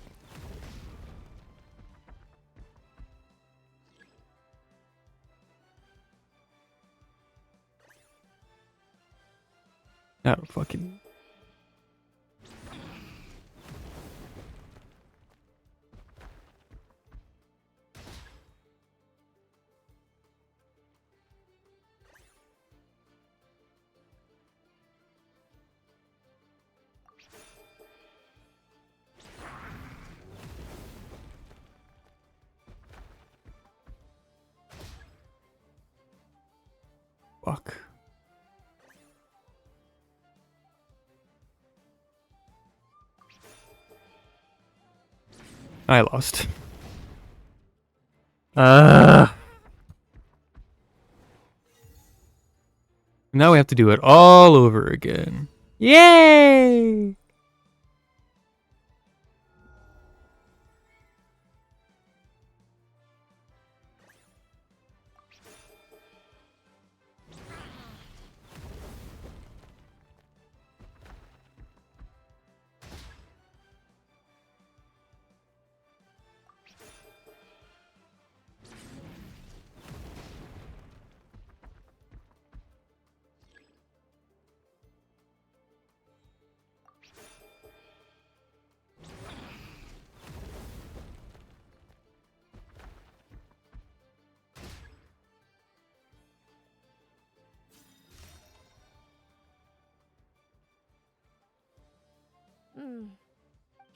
Oh, fucking. Fuck. I lost. Now we have to do it all over again. Yay!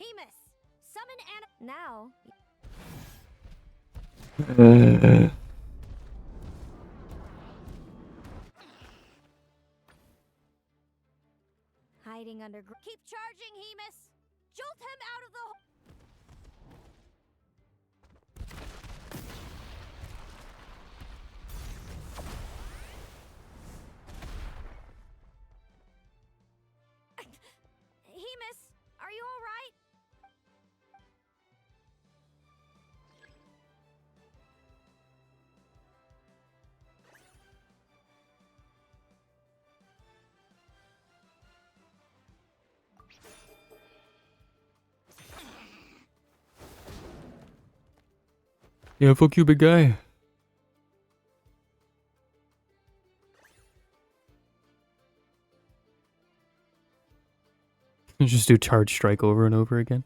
Hemus, summon now. Hiding under. Keep charging, Hemus. Jolt him out of the. Hemus, are you all right? Yeah, fuck you, big guy. Just do charge strike over and over again.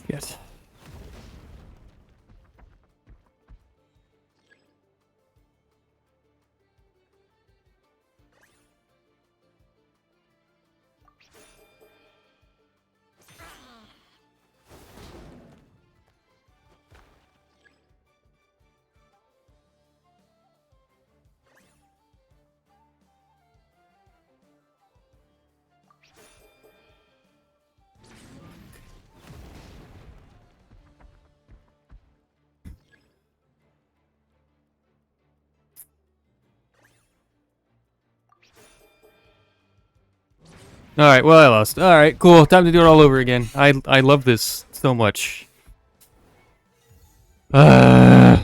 Yes. Alright, well I lost. Alright, cool. Time to do it all over again. I love this so much. Uh,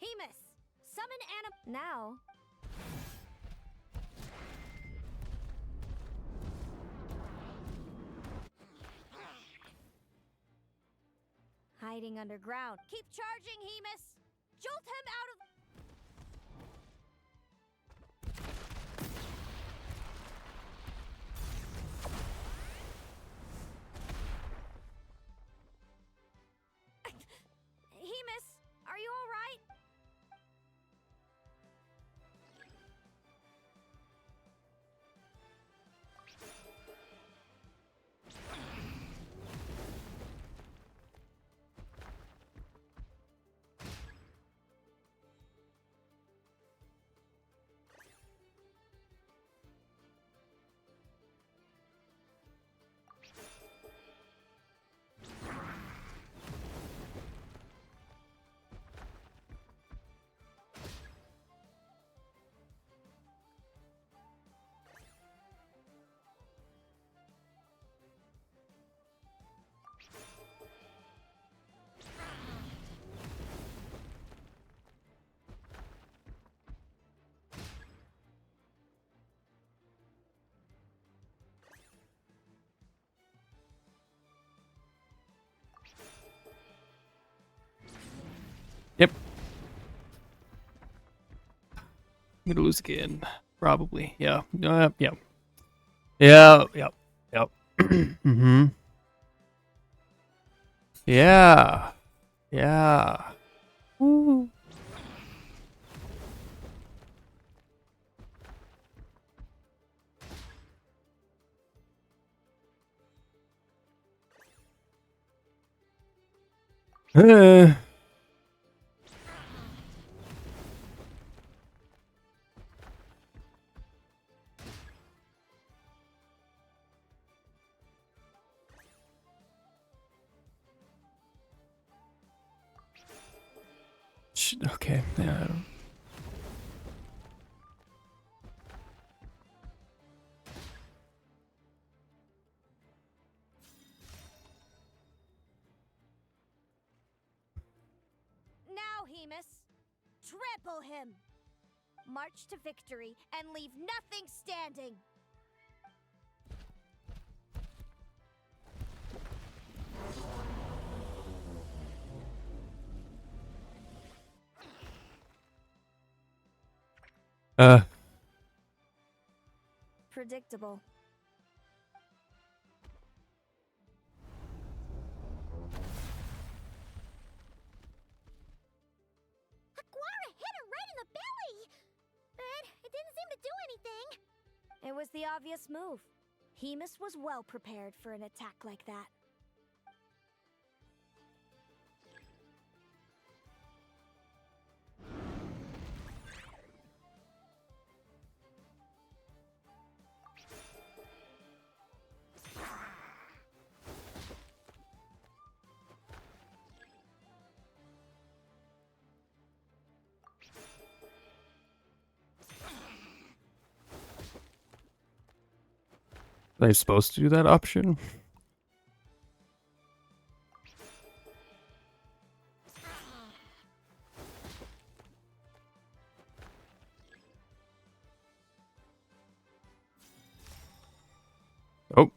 Hemus, summon now. Hiding underground. Keep charging, Hemus! Jolt him out of... Hemus, are you alright? yep. I'm gonna lose again. Probably. Yeah. Yeah. Yeah. Yep. Yep. Mm-hmm. Yeah. Yeah. Woo. Uh. Okay. Yeah. I don't... Now, Hemus, trample him! March to victory and leave nothing standing! Predictable. Aguara hit her right in the belly! But it didn't seem to do anything. It was the obvious move. Hemus was well prepared for an attack like that. Are they supposed to do that option? Oh.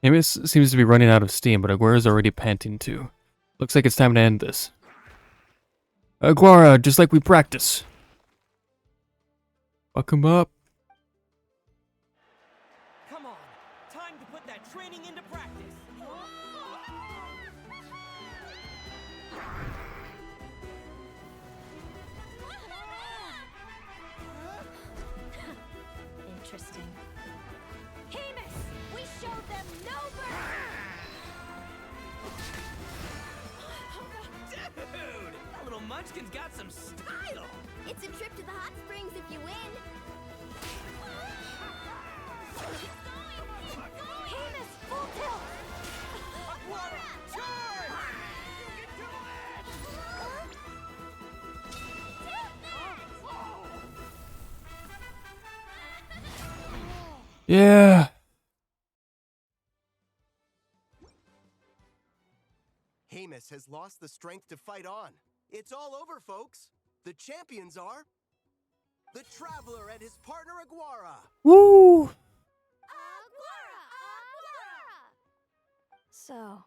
Amos seems to be running out of steam, but Aguara's already panting too. Looks like it's time to end this. Aguara, just like we practice. Fuck him up. Come on, time to put that training into practice. Interesting. Hemus! We showed them no mercy! Dude! That little munchkin's got some style! It's a trip to the hot springs if you win. Hemus, full tilt! Charge! You can do it! Yeah. Hemus has lost the strength to fight on. It's all over, folks. The champions are the Traveler and his partner Aguara. Woo! So,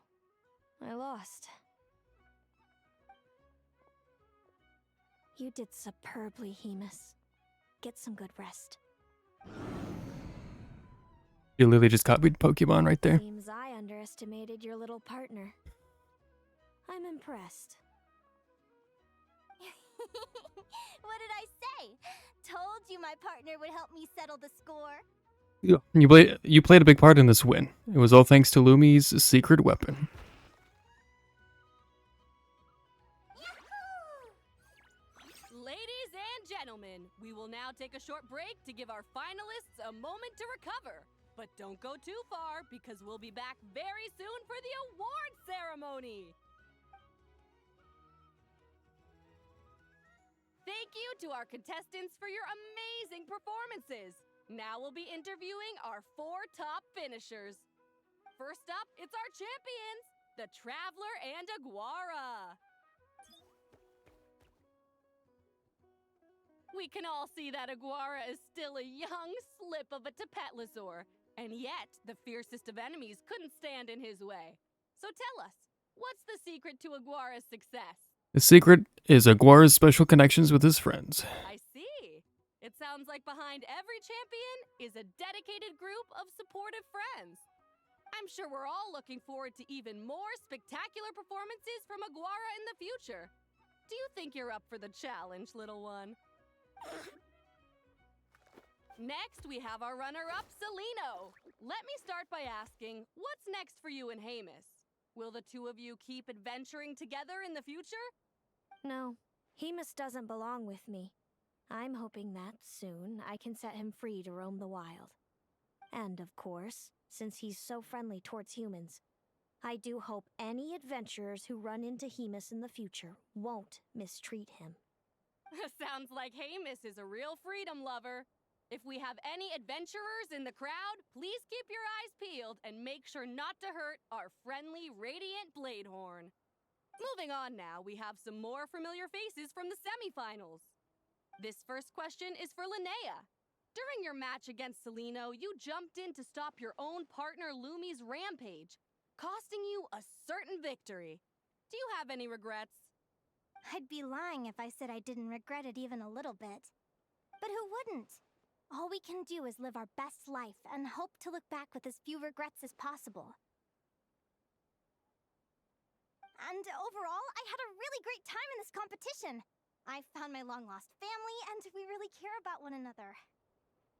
I lost. You did superbly, Hemus. Get some good rest. You literally just copied Pokemon right there. Seems I underestimated your little partner. I'm impressed. What did I say? Told you my partner would help me settle the score. You played a big part in this win. It was all thanks to Lumi's secret weapon. Ladies and gentlemen, we will now take a short break to give our finalists a moment to recover. But don't go too far, because we'll be back very soon for the award ceremony. Thank you to our contestants for your amazing performances. Now we'll be interviewing our 4 top finishers. First up, it's our champions, the Traveler and Aguara. We can all see that Aguara is still a young slip of a Tapetlosaur, and yet the fiercest of enemies couldn't stand in his way. So tell us, what's the secret to Aguara's success? The secret is Aguara's special connections with his friends. I see. It sounds like behind every champion is a dedicated group of supportive friends. I'm sure we're all looking forward to even more spectacular performances from Aguara in the future. Do you think you're up for the challenge, little one? Next, we have our runner-up, Celino. Let me start by asking, what's next for you and Hemus? Will the two of you keep adventuring together in the future? No, Hemus doesn't belong with me. I'm hoping that soon I can set him free to roam the wild. And of course, since he's so friendly towards humans, I do hope any adventurers who run into Hemus in the future won't mistreat him. Sounds like Hemus is a real freedom lover. If we have any adventurers in the crowd, please keep your eyes peeled and make sure not to hurt our friendly, radiant Bladehorn. Moving on now, we have some more familiar faces from the semifinals. This first question is for Linnea. During your match against Celino, you jumped in to stop your own partner Lumi's rampage, costing you a certain victory. Do you have any regrets? I'd be lying if I said I didn't regret it even a little bit. But who wouldn't? All we can do is live our best life and hope to look back with as few regrets as possible. And overall, I had a really great time in this competition. I found my long-lost family, and we really care about one another.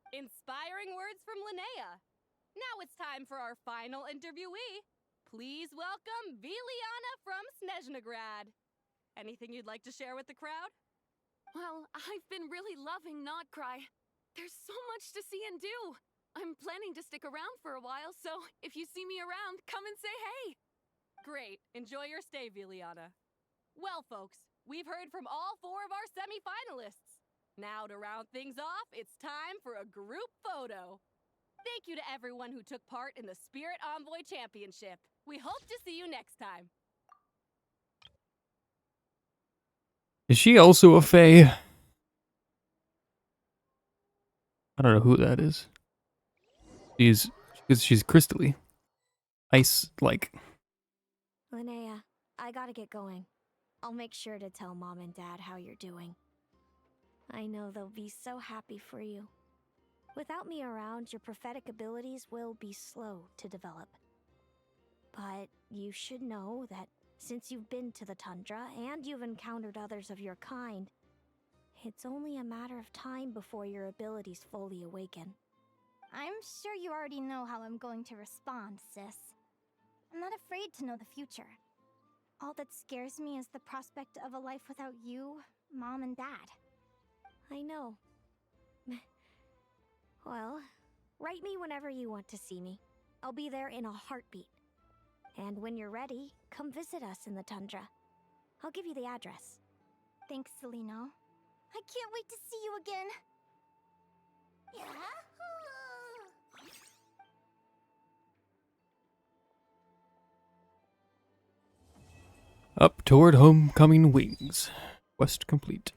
Inspiring words from Linnea. Now it's time for our final interviewee. Please welcome Viliana from Snezhnegrad. Anything you'd like to share with the crowd? Well, I've been really loving Notcry. There's so much to see and do. I'm planning to stick around for a while, so if you see me around, come and say hey. Great. Enjoy your stay, Viliana. Well, folks, we've heard from all 4 of our semi-finalists. Now, to round things off, it's time for a group photo. Thank you to everyone who took part in the Spirit Envoy Championship. We hope to see you next time. Is she also a Fae? I don't know who that is. She's crystally. Ice-like. Linnea, I gotta get going. I'll make sure to tell Mom and Dad how you're doing. I know they'll be so happy for you. Without me around, your prophetic abilities will be slow to develop. But you should know that Since you've been to the tundra and you've encountered others of your kind, it's only a matter of time before your abilities fully awaken. I'm sure you already know how I'm going to respond, sis. I'm not afraid to know the future. All that scares me is the prospect of a life without you, Mom, and Dad. I know. Well, write me whenever you want to see me. I'll be there in a heartbeat. And when you're ready, come visit us in the tundra. I'll give you the address. Thanks, Celino. I can't wait to see you again. Up toward homecoming wings. Quest complete.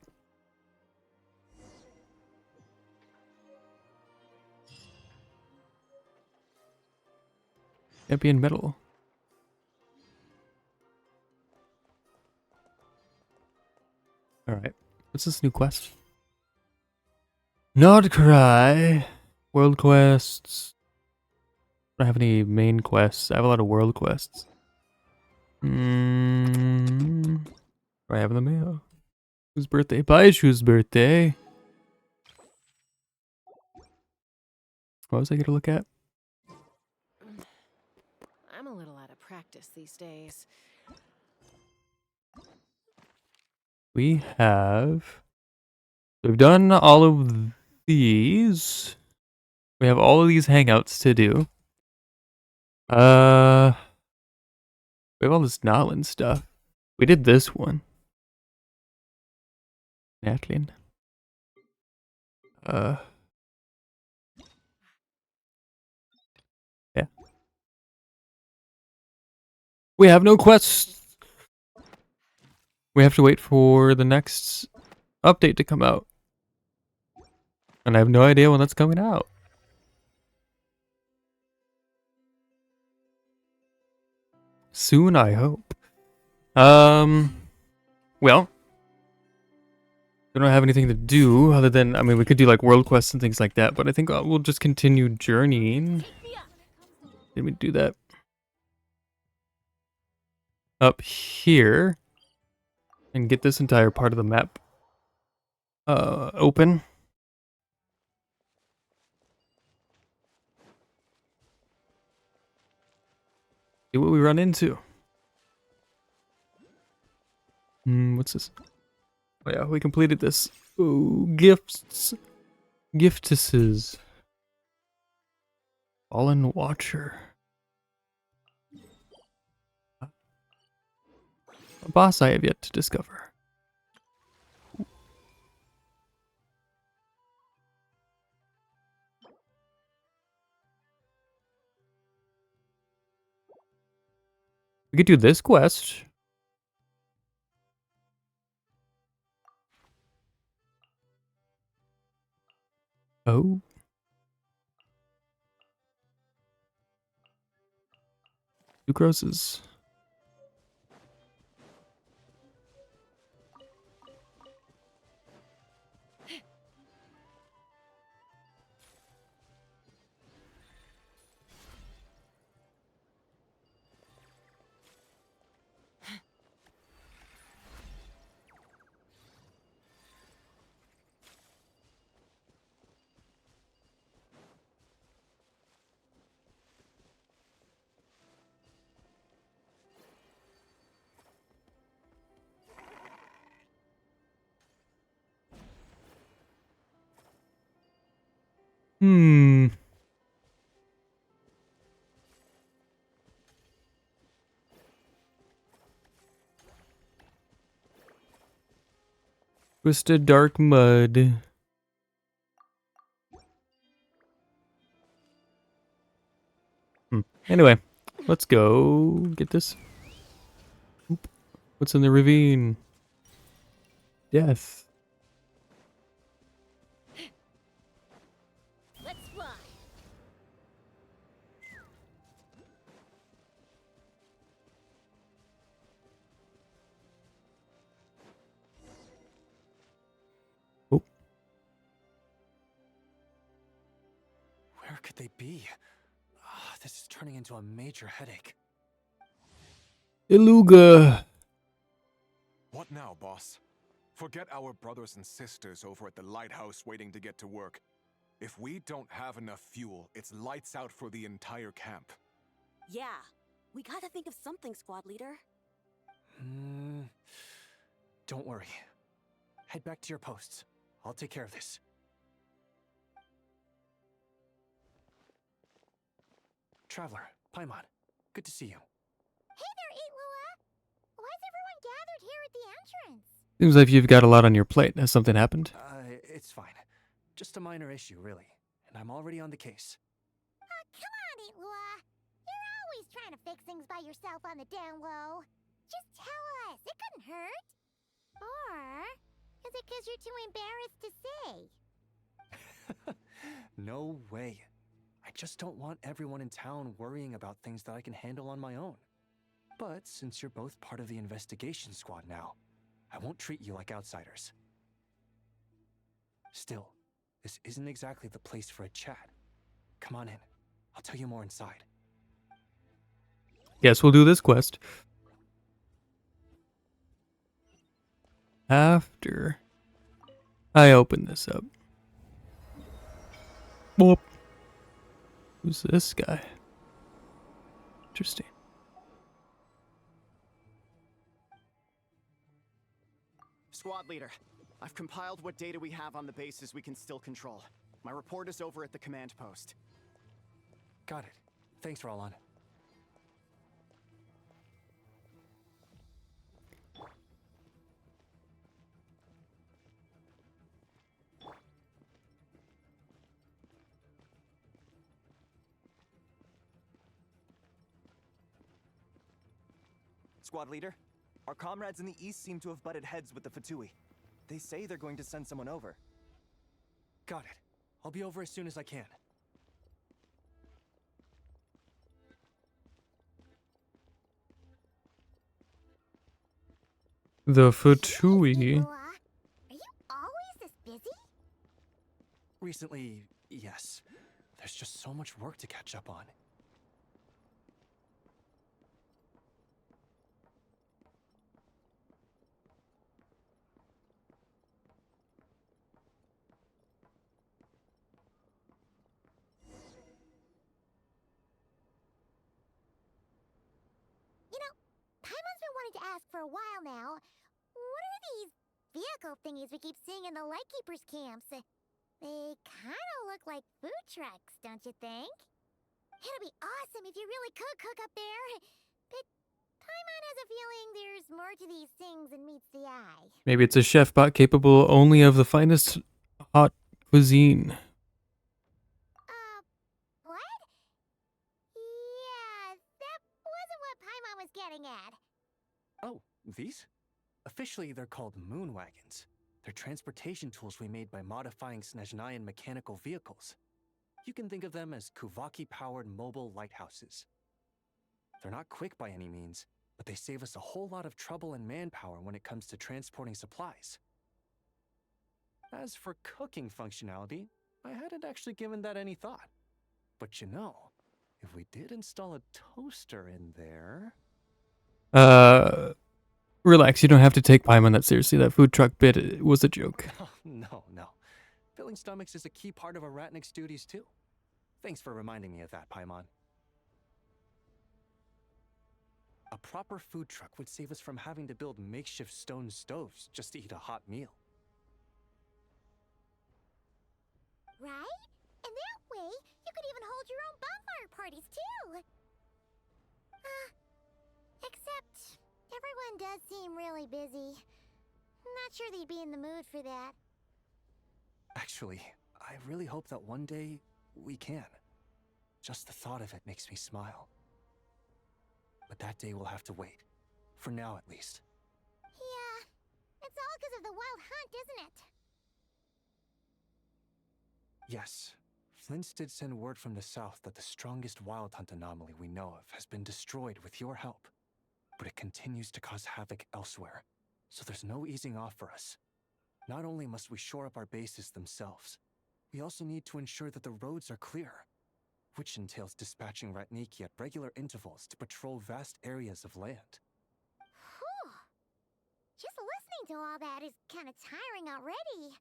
Champion medal. Alright. What's this new quest? Not cry. World quests. I don't have any main quests. I have a lot of world quests. What do I have in the mail? Whose birthday? Baishu's birthday. What was I going to look at? I'm a little out of practice these days. We've done all of these. We have all of these hangouts to do. We have all this Nalin stuff. We did this one. Natlin. Yeah. We have no quests. We have to wait for the next update to come out. And I have no idea when that's coming out. Soon, I hope. Well, we don't have anything to do other than, I mean, we could do like world quests and things like that, but I think we'll just continue journeying. Did we do that? Up here. And get this entire part of the map open. See what we run into. What's this? Oh yeah, we completed this. Ooh, gifts. Giftuses. Fallen Watcher. A boss I have yet to discover. We could do this quest. Oh. Sucrose's. Twisted Dark Mud. Anyway, let's go get this. Oop. What's in the ravine? Death. Let's fly. Oh. Where could they be? This is turning into a major headache. Iluga. What now, boss? Forget our brothers and sisters over at the lighthouse waiting to get to work. If we don't have enough fuel, it's lights out for the entire camp. Yeah, we gotta think of something, squad leader. Don't worry. Head back to your posts. I'll take care of this. Traveler, Paimon, good to see you. Hey there, Itlua! Why's everyone gathered here at the entrance? Seems like you've got a lot on your plate. Has something happened? It's fine. Just a minor issue, really. And I'm already on the case. Come on, Itlua! You're always trying to fix things by yourself on the down low. Just tell us, it couldn't hurt. Or is it because you're too embarrassed to say? No way. I just don't want everyone in town worrying about things that I can handle on my own. But since you're both part of the investigation squad now, I won't treat you like outsiders. Still, this isn't exactly the place for a chat. Come on in. I'll tell you more inside. Yes, we'll do this quest. After I open this up. Whoop. Who's this guy? Interesting. Squad leader, I've compiled what data we have on the bases we can still control. My report is over at the command post. Got it. Thanks, Roland. Squad leader, our comrades in the east seem to have butted heads with the Fatui. They say they're going to send someone over. Got it. I'll be over as soon as I can. The Fatui. Are you always this busy? Recently, yes. There's just so much work to catch up on. You know, Paimon's been wanting to ask for a while now. What are these vehicle thingies we keep seeing in the Lightkeepers camps? They kind of look like food trucks, don't you think? It'd be awesome if you really could cook up there. But Paimon has a feeling there's more to these things than meets the eye. Maybe it's a chef bot capable only of the finest hot cuisine. What? Yeah, that wasn't what Paimon was getting at. Oh, these? Officially, they're called moon wagons. They're transportation tools we made by modifying Snezhnayan mechanical vehicles. You can think of them as Kuvaki-powered mobile lighthouses. They're not quick by any means, but they save us a whole lot of trouble and manpower when it comes to transporting supplies. As for cooking functionality, I hadn't actually given that any thought. But you know, if we did install a toaster in there... Relax, you don't have to take Paimon that seriously. That food truck bit was a joke. Oh, no. Filling stomachs is a key part of a Ratnik's duties too. Thanks for reminding me of that, Paimon. A proper food truck would save us from having to build makeshift stone stoves just to eat a hot meal. Right? And that way, you could even hold your own bonfire parties too. Except, everyone does seem really busy. Not sure they'd be in the mood for that. Actually, I really hope that one day we can. Just the thought of it makes me smile. But that day will have to wait. For now, at least. Yeah, it's all because of the wild hunt, isn't it? Yes. Flint's did send word from the south that the strongest wild hunt anomaly we know of has been destroyed with your help. But it continues to cause havoc elsewhere, so there's no easing off for us. Not only must we shore up our bases themselves, we also need to ensure that the roads are clear, which entails dispatching Ratniki at regular intervals to patrol vast areas of land. to all that is kind of tiring already.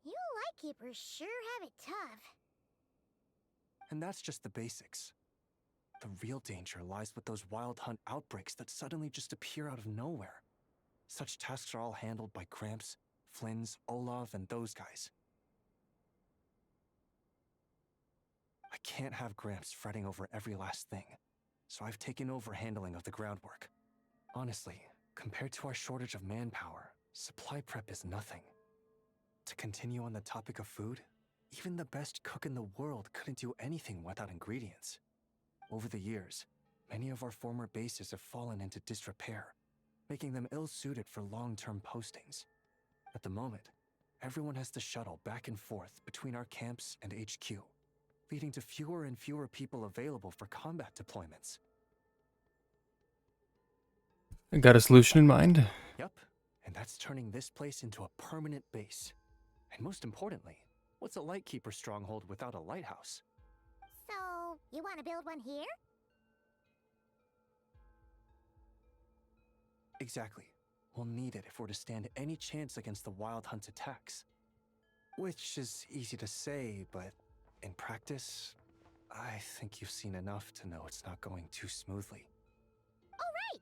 You Lightkeepers sure have it tough. And that's just the basics. The real danger lies with those wild hunt outbreaks that suddenly just appear out of nowhere. Such tasks are all handled by Gramps, Flynn's, Olaf, and those guys. I can't have Gramps fretting over every last thing, so I've taken over handling of the groundwork. Honestly, compared to our shortage of manpower, supply prep is nothing. To continue on the topic of food, even the best cook in the world couldn't do anything without ingredients. Over the years, many of our former bases have fallen into disrepair, making them ill-suited for long-term postings. At the moment, everyone has to shuttle back and forth between our camps and HQ, leading to fewer and fewer people available for combat deployments. I got a solution in mind. Yep, and that's turning this place into a permanent base. And most importantly, what's a Lightkeeper stronghold without a lighthouse? So, you want to build one here? Exactly. We'll need it if we're to stand any chance against the Wild Hunt attacks. Which is easy to say, but in practice, I think you've seen enough to know it's not going too smoothly. Oh, right!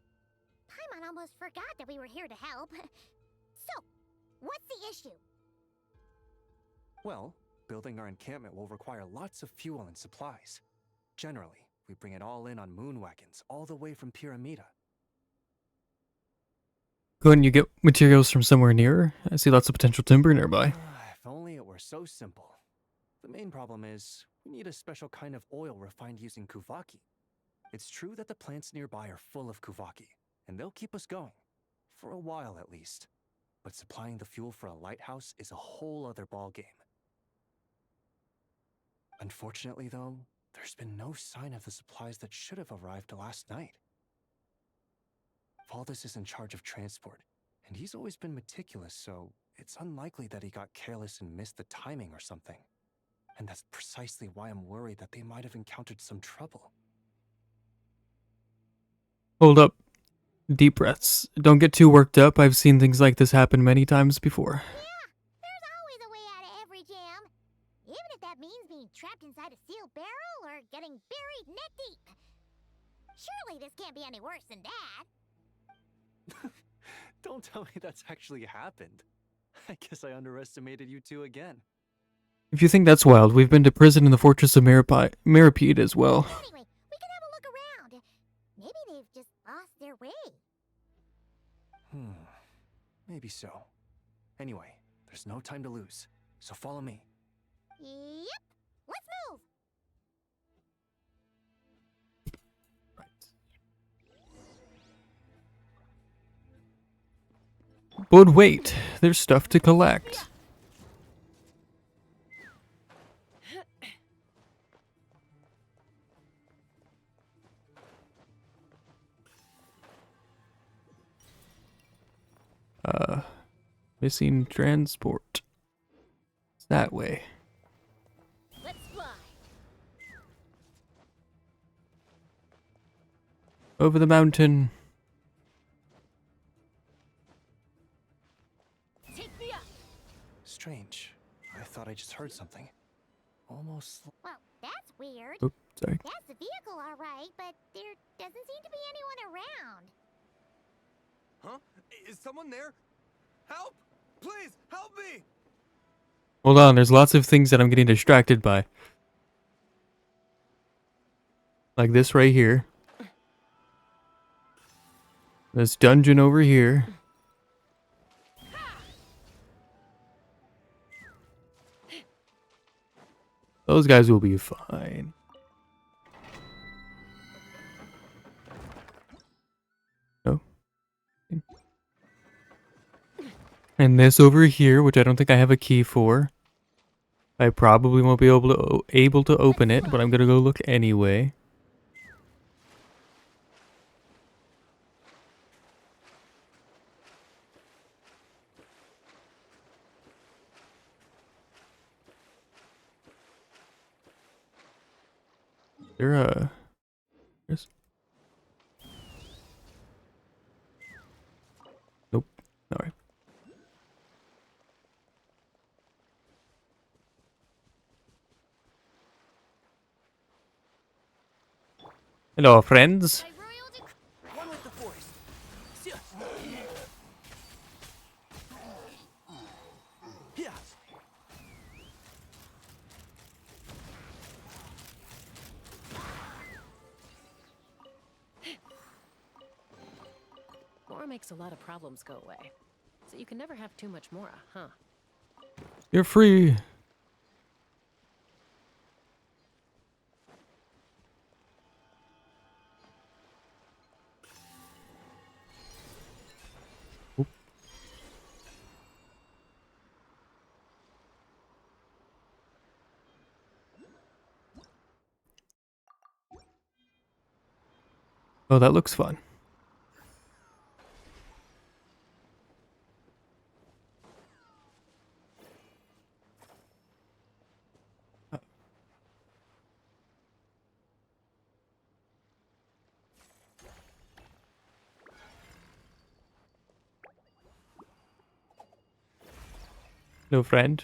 Paimon almost forgot that we were here to help. So, what's the issue? Well, building our encampment will require lots of fuel and supplies. Generally, we bring it all in on moon wagons, all the way from Pyramida. Couldn't you get materials from somewhere near? I see lots of potential timber nearby. If only it were so simple. The main problem is, we need a special kind of oil refined using Kuvaki. It's true that the plants nearby are full of Kuvaki, and they'll keep us going. For a while at least. But supplying the fuel for a lighthouse is a whole other ballgame. Unfortunately though, there's been no sign of the supplies that should have arrived last night. Valdis is in charge of transport, and he's always been meticulous, so it's unlikely that he got careless and missed the timing or something. And that's precisely why I'm worried that they might have encountered some trouble. Hold up. Deep breaths. Don't get too worked up. I've seen things like this happen many times before. Yeah, there's always a way out of every jam. Even if that means being trapped inside a sealed barrel or getting buried neck deep. Surely this can't be any worse than that. Don't tell me that's actually happened. I guess I underestimated you two again. If you think that's wild, we've been to prison in the Fortress of Maripede as well. Anyway, we can have a look around. Maybe they've just lost their way. Maybe so. Anyway, there's no time to lose, so follow me. Yep, let's move! But wait, there's stuff to collect. Missing transport. It's that way. Let's fly. Over the mountain. Take me up. Strange. I thought I just heard something. Almost. Well, that's weird. Oops, sorry. That's the vehicle, all right, but there doesn't seem to be anyone around. Huh? Is someone there? Help! Please, help me! Hold on, there's lots of things that I'm getting distracted by. Like this right here. This dungeon over here. Those guys will be fine. No. And this over here, which I don't think I have a key for. I probably won't be able to open it, but I'm gonna go look anyway. Yes. Nope. Alright. Hello, friends. One with the force. Yeah. Mora makes a lot of problems go away. So you can never have too much Mora, huh? You're free. Oop. Oh, that looks fun. No friend.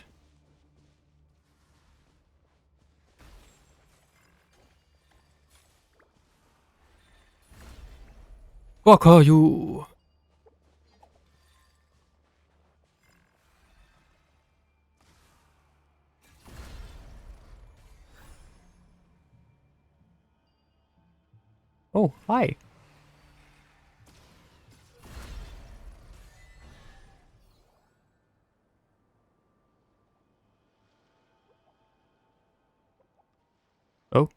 Fuck are you? Oh, hi. Oh.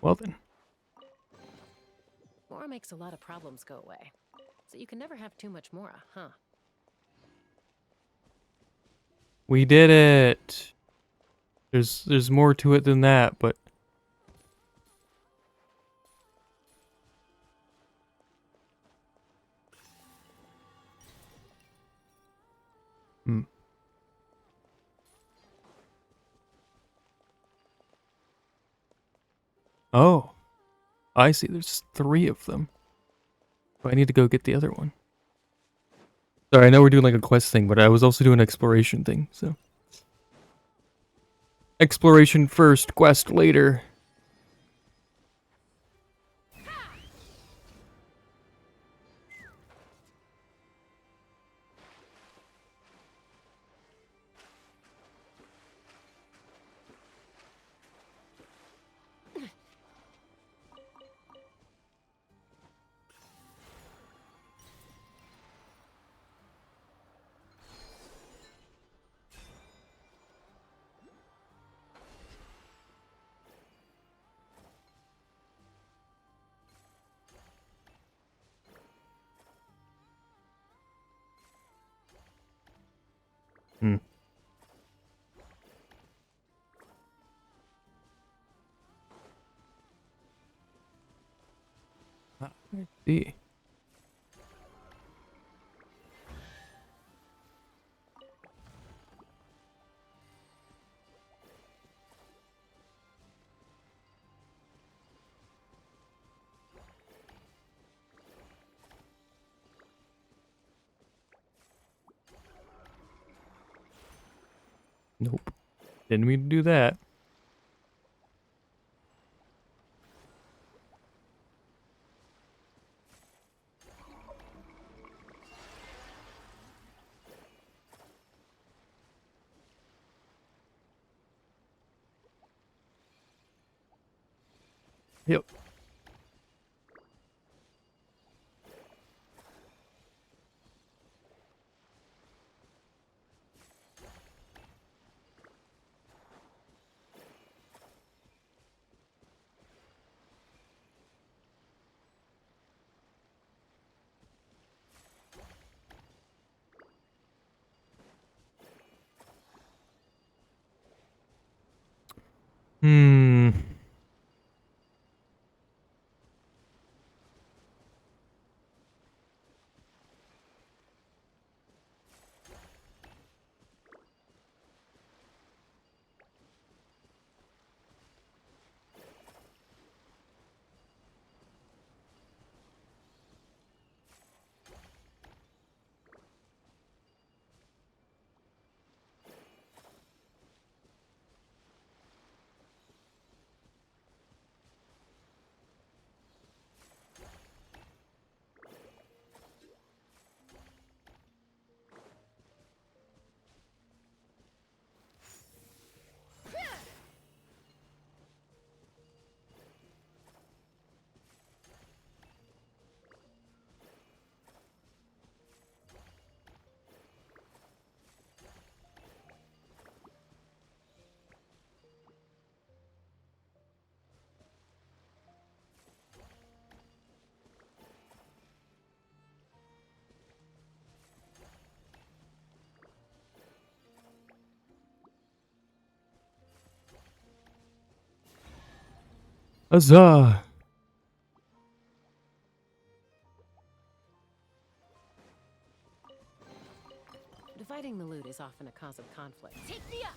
Well then. Mora makes a lot of problems go away. So you can never have too much Mora, huh? We did it. There's more to it than that, but hmm. Oh. I see, there's 3 of them. Oh, I need to go get the other one. Sorry, I know we're doing like a quest thing, but I was also doing an exploration thing, so. Exploration first, quest later. Hmm. I see. Nope. Didn't mean to do that. Yep. Hmm. Huzzah! Dividing the loot is often a cause of conflict. Take me up!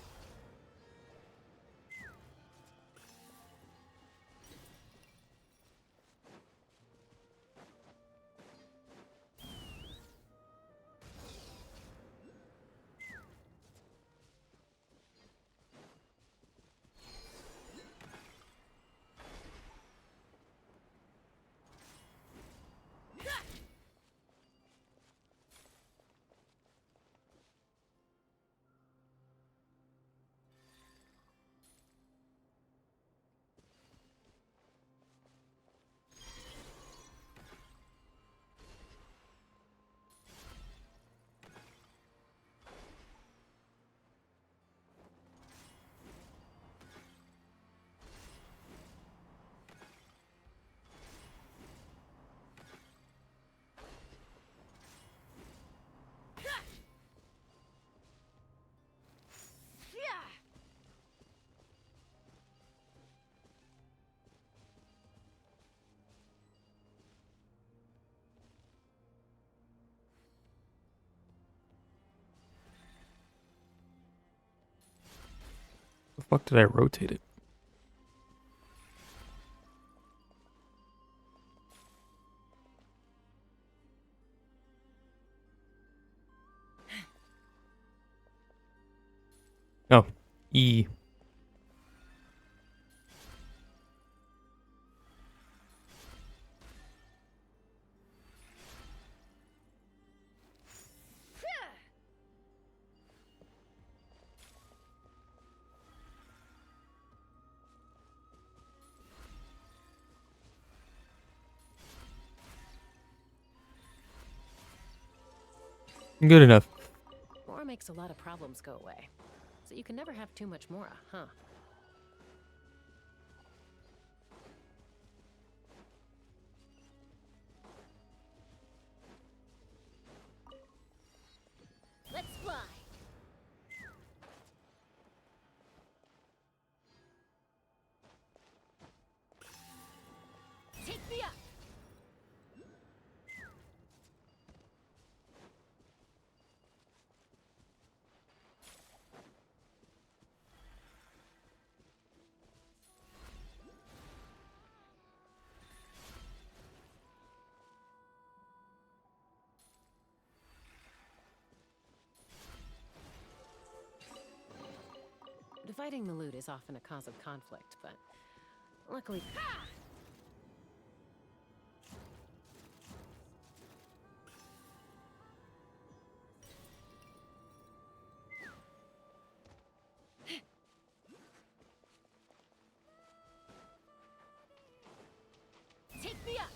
The fuck did I rotate it? Oh, E. Good enough. More makes a lot of problems go away. So you can never have too much Mora, huh? Let's fly. Take me up! Dividing the loot is often a cause of conflict, but luckily... Take me up!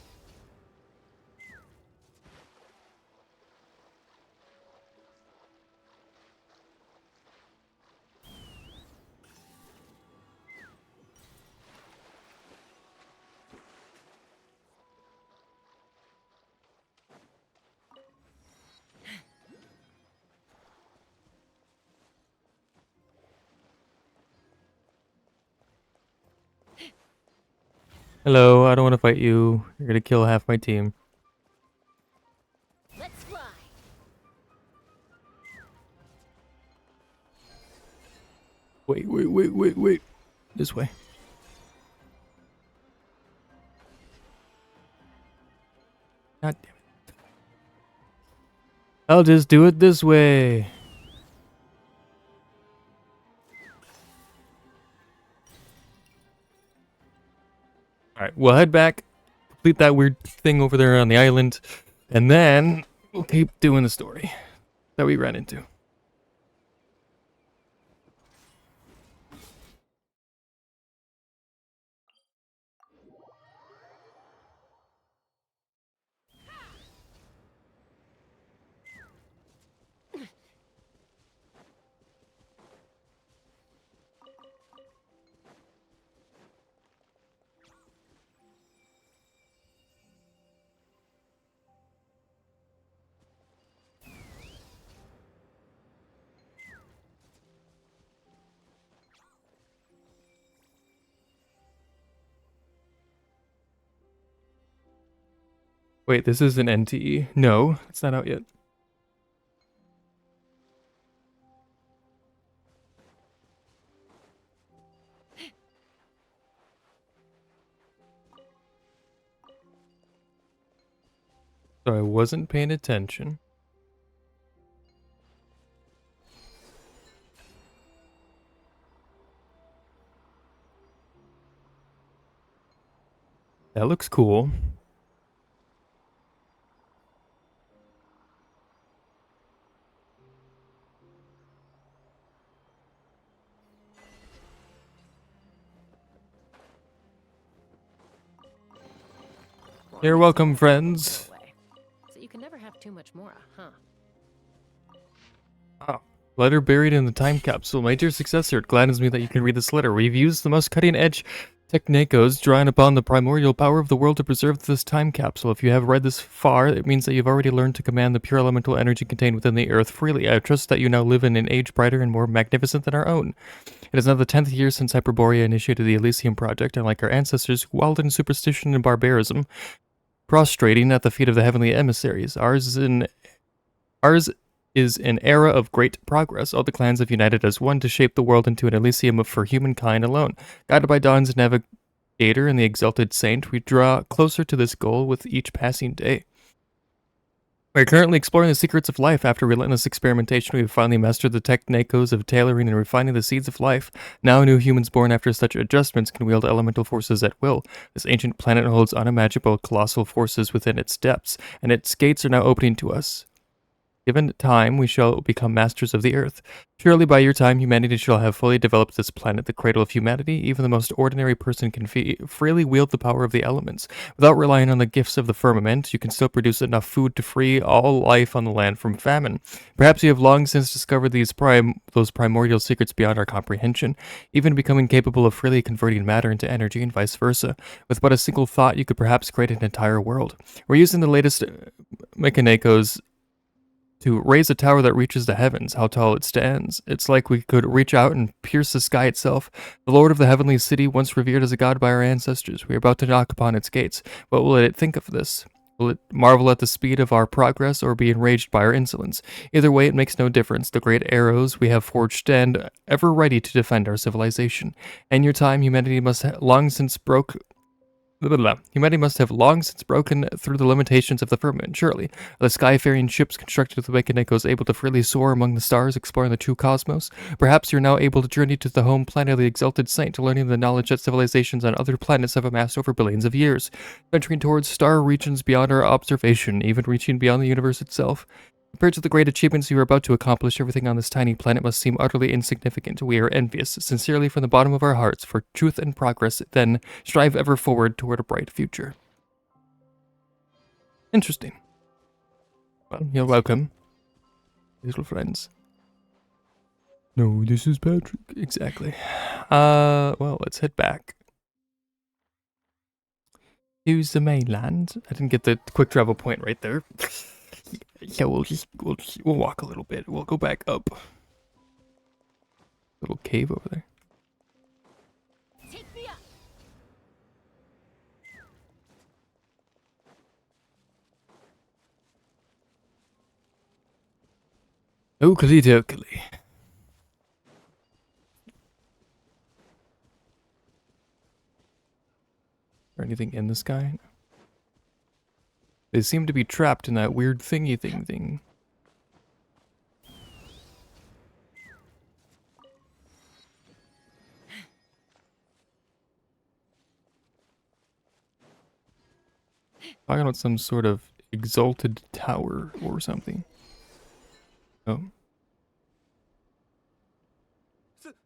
Hello, I don't want to fight you. You're gonna kill half my team. Let's fly. Wait. This way. God damn it. I'll just do it this way. Alright, we'll head back, complete that weird thing over there on the island, and then we'll keep doing the story that we ran into. Wait, this is an NTE. No, it's not out yet. So I wasn't paying attention. That looks cool. You're welcome, friends. So you can never have too much more, huh? Oh. Letter buried in the time capsule. My dear successor, it gladdens me that you can read this letter. We've used the most cutting-edge technicos drawing upon the primordial power of the world to preserve this time capsule. If you have read this far, it means that you've already learned to command the pure elemental energy contained within the earth freely. I trust that you now live in an age brighter and more magnificent than our own. It is now the 10th year since Hyperborea initiated the Elysium Project, and like our ancestors who wallowed in superstition and barbarism, prostrating at the feet of the heavenly emissaries, ours is an era of great progress. All the clans have united as one to shape the world into an Elysium for humankind alone. Guided by Dawn's navigator and the exalted saint, we draw closer to this goal with each passing day. We are currently exploring the secrets of life. After relentless experimentation, we have finally mastered the technicos of tailoring and refining the seeds of life. Now, new humans born after such adjustments can wield elemental forces at will. This ancient planet holds unimaginable colossal forces within its depths, and its gates are now opening to us. Given time, we shall become masters of the earth. Surely by your time, humanity shall have fully developed this planet, the cradle of humanity. Even the most ordinary person can freely wield the power of the elements. Without relying on the gifts of the firmament, you can still produce enough food to free all life on the land from famine. Perhaps you have long since discovered those primordial secrets beyond our comprehension, even becoming capable of freely converting matter into energy and vice versa. With but a single thought, you could perhaps create an entire world. We're using the latest mechanicos to raise a tower that reaches the heavens. How tall it stands. It's like we could reach out and pierce the sky itself. The Lord of the Heavenly City, once revered as a god by our ancestors. We are about to knock upon its gates. What will it think of this? Will it marvel at the speed of our progress or be enraged by our insolence? Either way, it makes no difference. The great arrows we have forged stand ever ready to defend our civilization. In your time, humanity must have long since broken through the limitations of the firmament. Surely, are the sky-faring ships constructed with mechanicos able to freely soar among the stars, exploring the true cosmos? Perhaps you're now able to journey to the home planet of the exalted saint, learning the knowledge that civilizations on other planets have amassed over billions of years, venturing towards star regions beyond our observation, even reaching beyond the universe itself. Compared to the great achievements you are about to accomplish, everything on this tiny planet must seem utterly insignificant. We are envious, sincerely from the bottom of our hearts, for truth and progress, then strive ever forward toward a bright future. Interesting. Well, you're welcome, little friends. No, this is Patrick. Exactly. Well, let's head back. Here's the mainland. I didn't get the quick travel point right there. Yeah, we'll walk a little bit. We'll go back up. Little cave over there. Take me up. Oakley dokley. Or anything in the sky? They seem to be trapped in that weird thingy thing. Talking about some sort of exalted tower or something. Oh.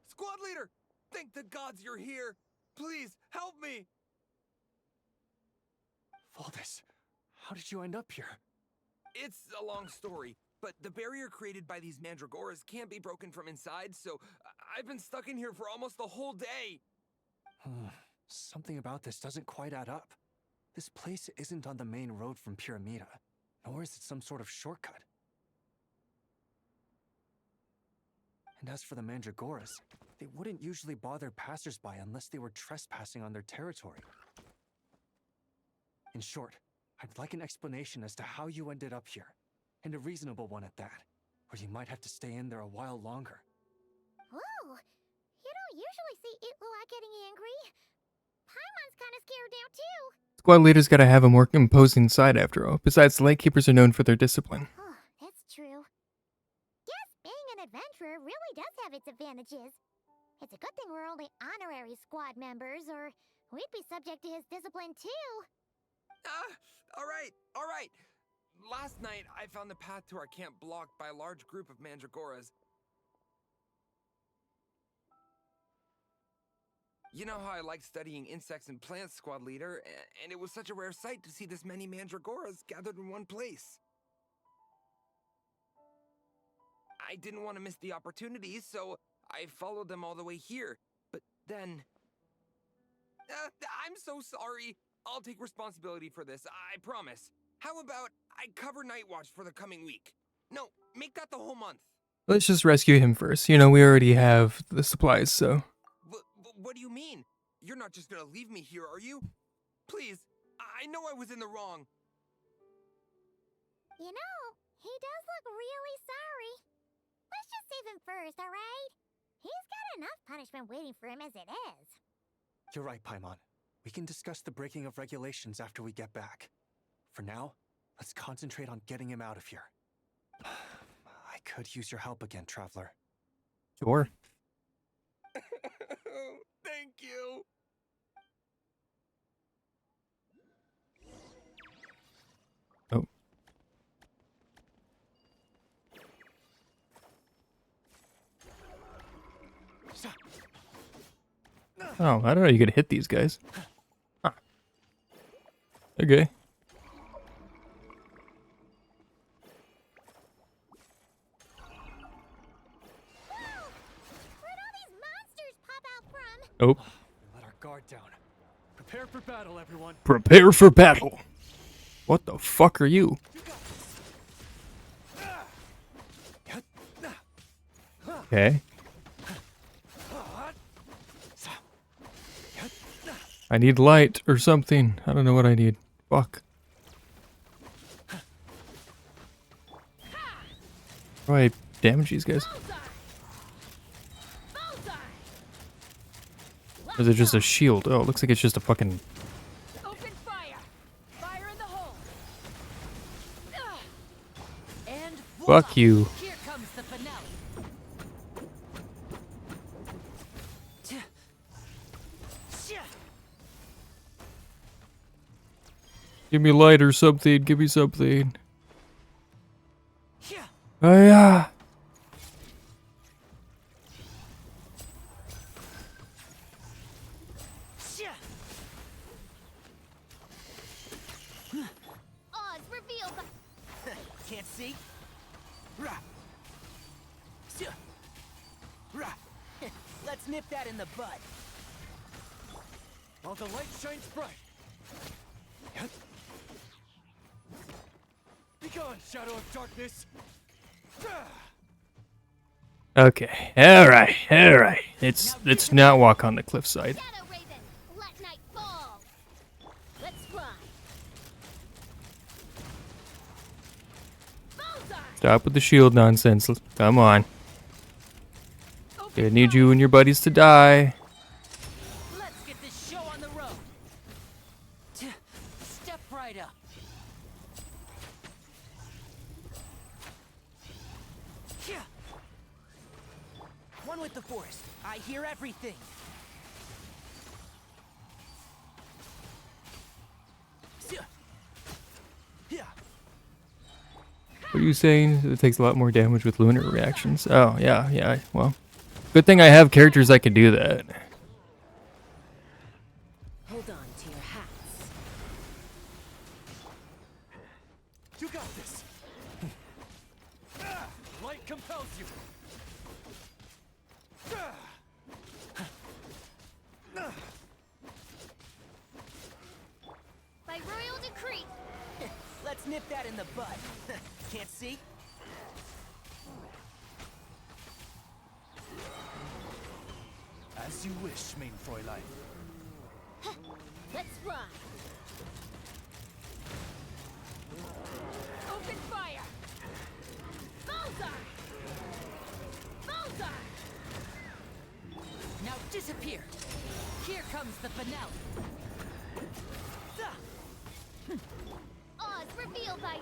Squad leader! Thank the gods you're here! Please, help me! Valdis, how did you end up here? It's a long story, but the barrier created by these mandragoras can't be broken from inside, so I've been stuck in here for almost the whole day! Something about this doesn't quite add up. This place isn't on the main road from Pyramida, nor is it some sort of shortcut. And as for the mandragoras, they wouldn't usually bother passersby unless they were trespassing on their territory. In short, I'd like an explanation as to how you ended up here, and a reasonable one at that, or you might have to stay in there a while longer. Whoa! You don't usually see Itlua getting angry. Paimon's kind of scared now, too. Squad leaders gotta have a more imposing side after all. Besides, the Lightkeepers are known for their discipline. Oh, that's true. Guess being an adventurer really does have its advantages. It's a good thing we're only honorary squad members, or we'd be subject to his discipline, too. All right. Last night, I found the path to our camp blocked by a large group of mandragoras. You know how I like studying insects and plants, Squad Leader, and it was such a rare sight to see this many mandragoras gathered in one place. I didn't want to miss the opportunity, so I followed them all the way here. But then... I'm so sorry. I'll take responsibility for this, I promise. How about I cover Night Watch for the coming week? No, make that the whole month. Let's just rescue him first. You know, we already have the supplies, so... But what do you mean? You're not just gonna leave me here, are you? Please, I know I was in the wrong. You know, he does look really sorry. Let's just save him first, alright? He's got enough punishment waiting for him as it is. You're right, Paimon. We can discuss the breaking of regulations after we get back. For now, let's concentrate on getting him out of here. I could use your help again, Traveler. Sure. Thank you. Oh. Oh, I don't know. You could hit these guys. Huh. Okay. Oh. Let our guard down. Prepare for battle, everyone. Prepare for battle. What the fuck are you? Okay. I need light or something. I don't know what I need. Fuck. How do I damage these guys? Or is it just a shield? Oh, it looks like it's just a fucking... Open fire! Fire in the hole! And Fuck you. Here comes the finale. Give me light or something. Give me something. Oh yeah. Oz revealed. Can't see? Let's nip that in the bud. While the light shines bright. Be gone, shadow of darkness. Okay. Alright. Let's not walk on the cliffside. Shadow Raven, let night fall. Let's fly. Stop with the shield nonsense. Come on. I need you and your buddies to die. Let's get this show on the road. Step right up. One with the forest. I hear everything. What are you saying? It takes a lot more damage with lunar reactions. Oh, yeah. Well, good thing I have characters that can do that. Hold on to your hats. You got this. Light compels you. By royal decree. Let's nip that in the bud. Can't see? As you wish, main Fräulein. Let's run. comes the finale. Oz revealed by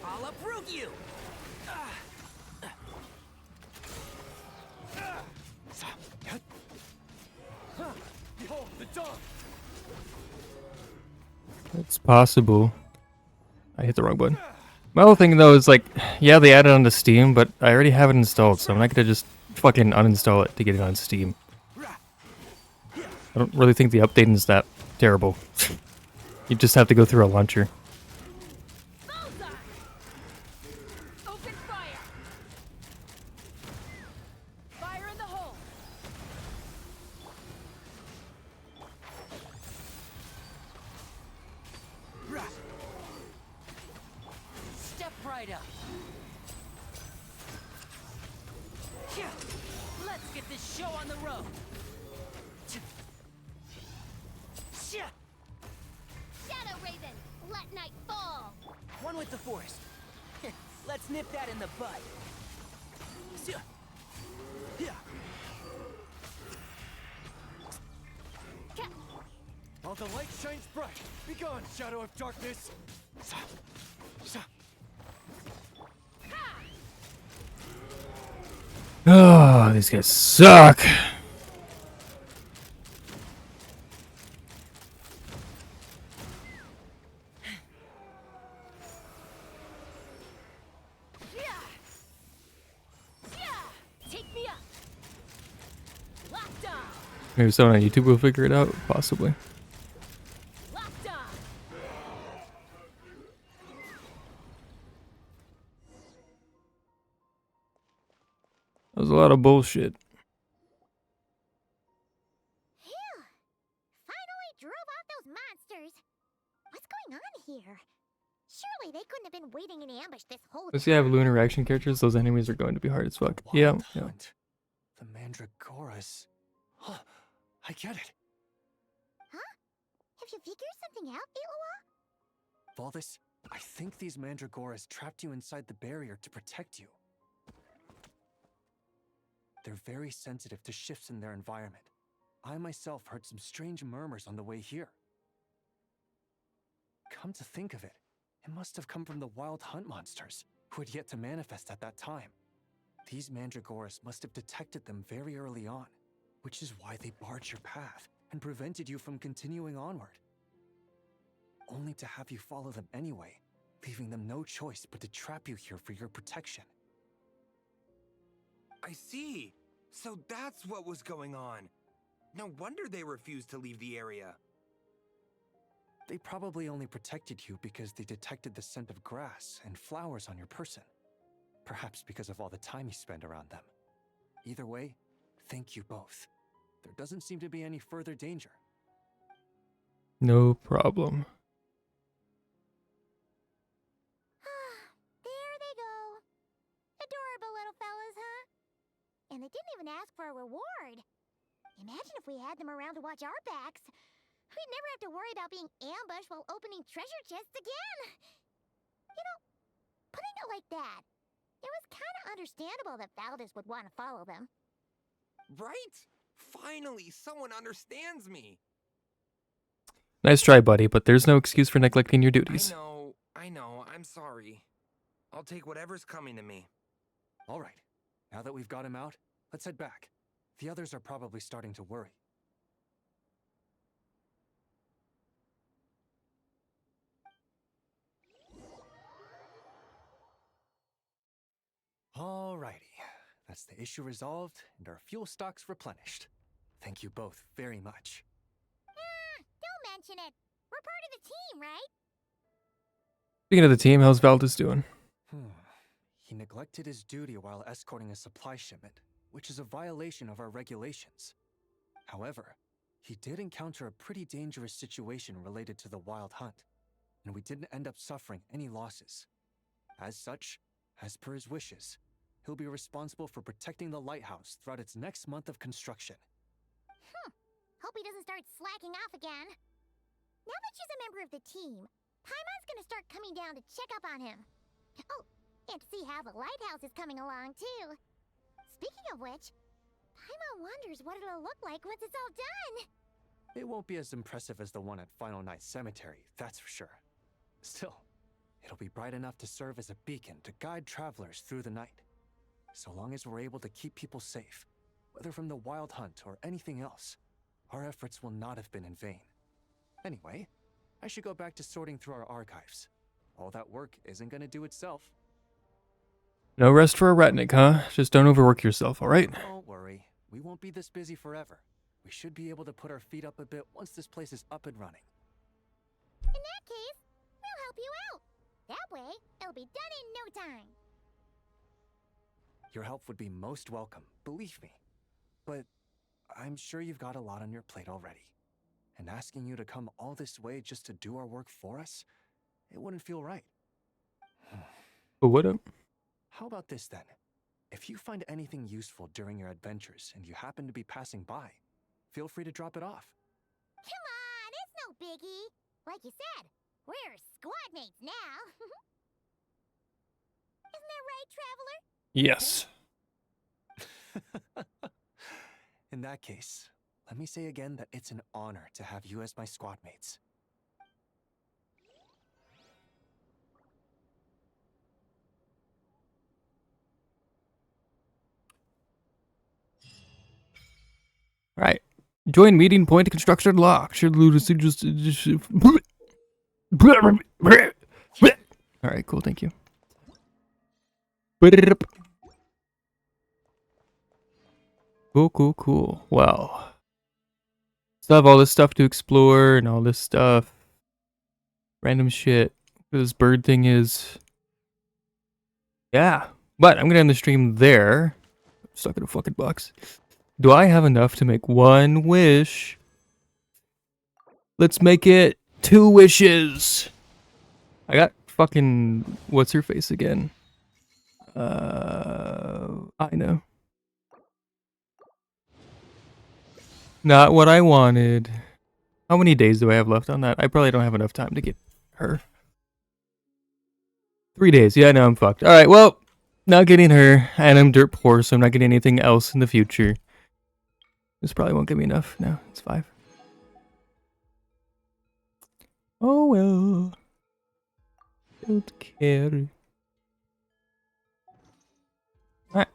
I'll uproot you! Behold the dawn! It's possible. I hit the wrong button. My whole thing though is like, yeah, they added it onto Steam, but I already have it installed, so I'm not gonna just fucking uninstall it to get it on Steam. I don't really think the updating is that terrible. You just have to go through a launcher. Open fire! Fire in the hole! Step right up. Let's get this show on the road. Shadow Raven. Let night fall. One with the forest. Let's nip that in the bud. While the light shines bright, begone, shadow of darkness! Oh, these guys suck. Take me up. Locked on. Maybe someone on YouTube will figure it out, possibly. Locked on. That was a lot of bullshit. Phew! Finally drove out those monsters. What's going on here? Surely they couldn't have been waiting in ambush this whole Let's see, I have lunar reaction characters. Those enemies are going to be hard as fuck. Yeah, yeah. The Mandragoras. Huh, I get it. Huh? Have you figured something out, Iloa? Valdis, I think these Mandragoras trapped you inside the barrier to protect you. They're very sensitive to shifts in their environment. I myself heard some strange murmurs on the way here. Come to think of it, it must have come from the wild hunt monsters, who had yet to manifest at that time. These Mandragoras must have detected them very early on, which is why they barred your path and prevented you from continuing onward. Only to have you follow them anyway, leaving them no choice but to trap you here for your protection. I see. So that's what was going on. No wonder they refused to leave the area. They probably only protected you because they detected the scent of grass and flowers on your person. Perhaps because of all the time you spend around them. Either way, thank you both. There doesn't seem to be any further danger. No problem. There they go. Adorable little fellas, huh? And they didn't even ask for a reward. Imagine if we had them around to watch our backs. We'd never have to worry about being ambushed while opening treasure chests again. You know, putting it like that, it was kind of understandable that Valdis would want to follow them. Right? Finally, someone understands me. Nice try, buddy, but there's no excuse for neglecting your duties. I know, I'm sorry. I'll take whatever's coming to me. All right, now that we've got him out, let's head back. The others are probably starting to worry. Alrighty, that's the issue resolved and our fuel stocks replenished. Thank you both very much. Don't mention it. We're part of the team, right? Speaking of the team, how's Valdis doing? He neglected his duty while escorting a supply shipment, which is a violation of our regulations. However, he did encounter a pretty dangerous situation related to the wild hunt, and we didn't end up suffering any losses. As such, as per his wishes, he'll be responsible for protecting the lighthouse throughout its next month of construction. Hope he doesn't start slacking off again. Now that she's a member of the team, Paimon's gonna start coming down to check up on him. Oh, and to see how the lighthouse is coming along, too. Speaking of which, Paimon wonders what it'll look like once it's all done. It won't be as impressive as the one at Final Night Cemetery, that's for sure. Still, it'll be bright enough to serve as a beacon to guide travelers through the night. So long as we're able to keep people safe, whether from the wild hunt or anything else, our efforts will not have been in vain. Anyway, I should go back to sorting through our archives. All that work isn't gonna do itself. No rest for a ratnik, huh? Just don't overwork yourself, alright? Don't worry, we won't be this busy forever. We should be able to put our feet up a bit once this place is up and running. In that case, we'll help you out. That way, it'll be done in no time. Your help would be most welcome, believe me. But I'm sure you've got a lot on your plate already. And asking you to come all this way just to do our work for us, it wouldn't feel right. But what up? How about this then? If you find anything useful during your adventures and you happen to be passing by, feel free to drop it off. Come on, it's no biggie. Like you said, we're squad mates now. Isn't that right, Traveler? Yes. In that case, let me say again that it's an honor to have you as my squad mates. Alright. Join meeting point construction locked. Alright, cool, thank you. Cool. Wow. Still have all this stuff to explore and all this stuff. Random shit. What this bird thing is. Yeah. But I'm gonna end the stream there. Stuck in a fucking box. Do I have enough to make one wish? Let's make it 2 wishes. I got fucking what's her face again? I know. Not what I wanted. How many days do I have left on that? I probably don't have enough time to get her. 3 days. Yeah, no, I'm fucked. Alright, well, not getting her. And I'm dirt poor, so I'm not getting anything else in the future. This probably won't give me enough. No, it's 5. Oh well. Don't care. Alright.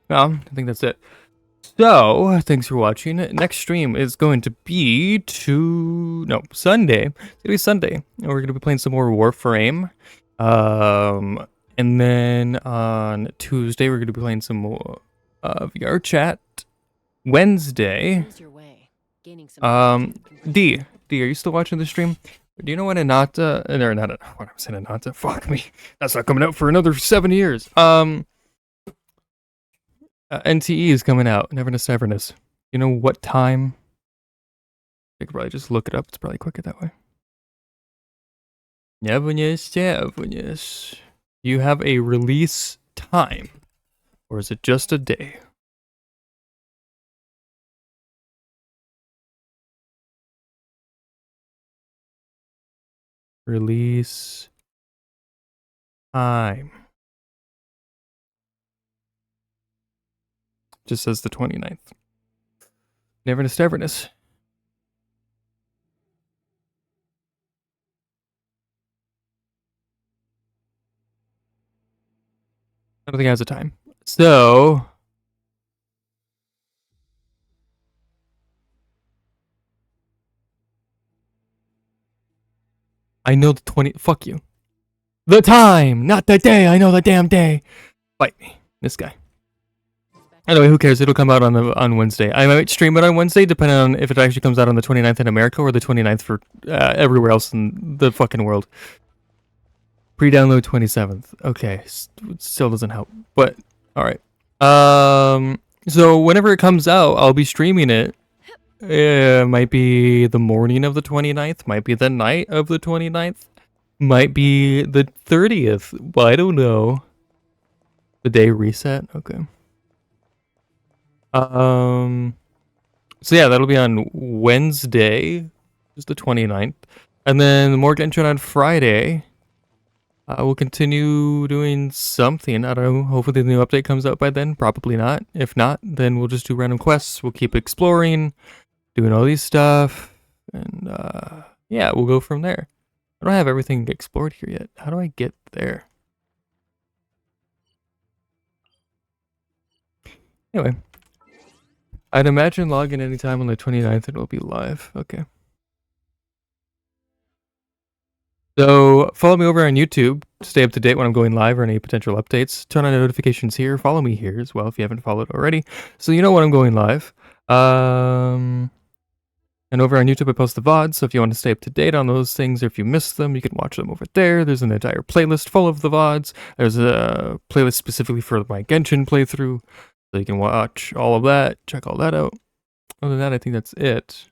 Well, I think that's it. So, thanks for watching. Next stream is going to be Sunday. It's going to be Sunday. And we're going to be playing some more Warframe. And then on Tuesday, we're going to be playing some more VR chat. Wednesday. D, are you still watching the stream? Do you know when Anata, or not, what I'm saying Anata? Fuck me. That's not coming out for another 7 years. NTE is coming out, Neverness Severness. You know what time? I could probably just look it up. It's probably quicker that way. Neverness. You have a release time, or is it just a day? Release time. Just says the 29th. Neverness. I don't think it has a time. So I know the 20. Fuck you. The time, not the day. I know the damn day. Fight me, this guy. Anyway, who cares? It'll come out on Wednesday. I might stream it on Wednesday, depending on if it actually comes out on the 29th in America or the 29th for everywhere else in the fucking world. Pre-download 27th. Okay, still doesn't help, but all right. So whenever it comes out, I'll be streaming it. Might be the morning of the 29th, might be the night of the 29th, might be the 30th. Well, I don't know. The day reset. Okay. So yeah, that'll be on Wednesday, is the 29th. And then more Genshin on Friday. We'll continue doing something. I don't know. Hopefully the new update comes out by then. Probably not. If not, then we'll just do random quests. We'll keep exploring, doing all these stuff, and yeah, we'll go from there. I don't have everything explored here yet. How do I get there? Anyway, I'd imagine log in anytime on the 29th and it'll be live. Okay. So follow me over on YouTube to stay up to date when I'm going live or any potential updates. Turn on notifications here. Follow me here as well if you haven't followed already, so you know when I'm going live. And over on YouTube I post the VODs, so if you want to stay up to date on those things or if you missed them, you can watch them over there. There's an entire playlist full of the VODs. There's a playlist specifically for my Genshin playthrough, so you can watch all of that, check all that out. Other than that, I think that's it.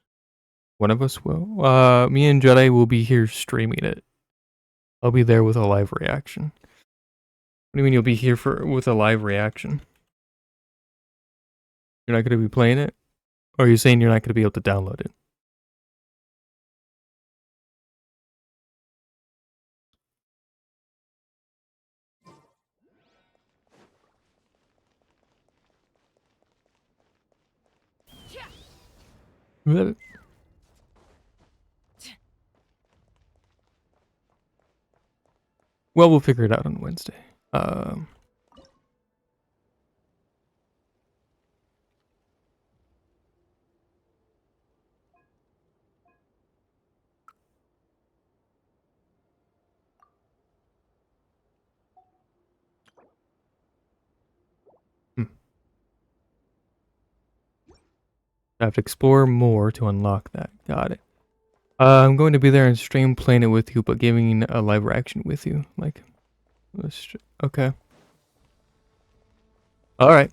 One of us will. Me and Jedi will be here streaming it. I'll be there with a live reaction. What do you mean you'll be here with a live reaction? You're not going to be playing it? Or are you saying you're not going to be able to download it? Well, we'll figure it out on Wednesday. I have to explore more to unlock that. Got it. I'm going to be there and stream playing it with you, but giving a live reaction with you. Like, okay. All right.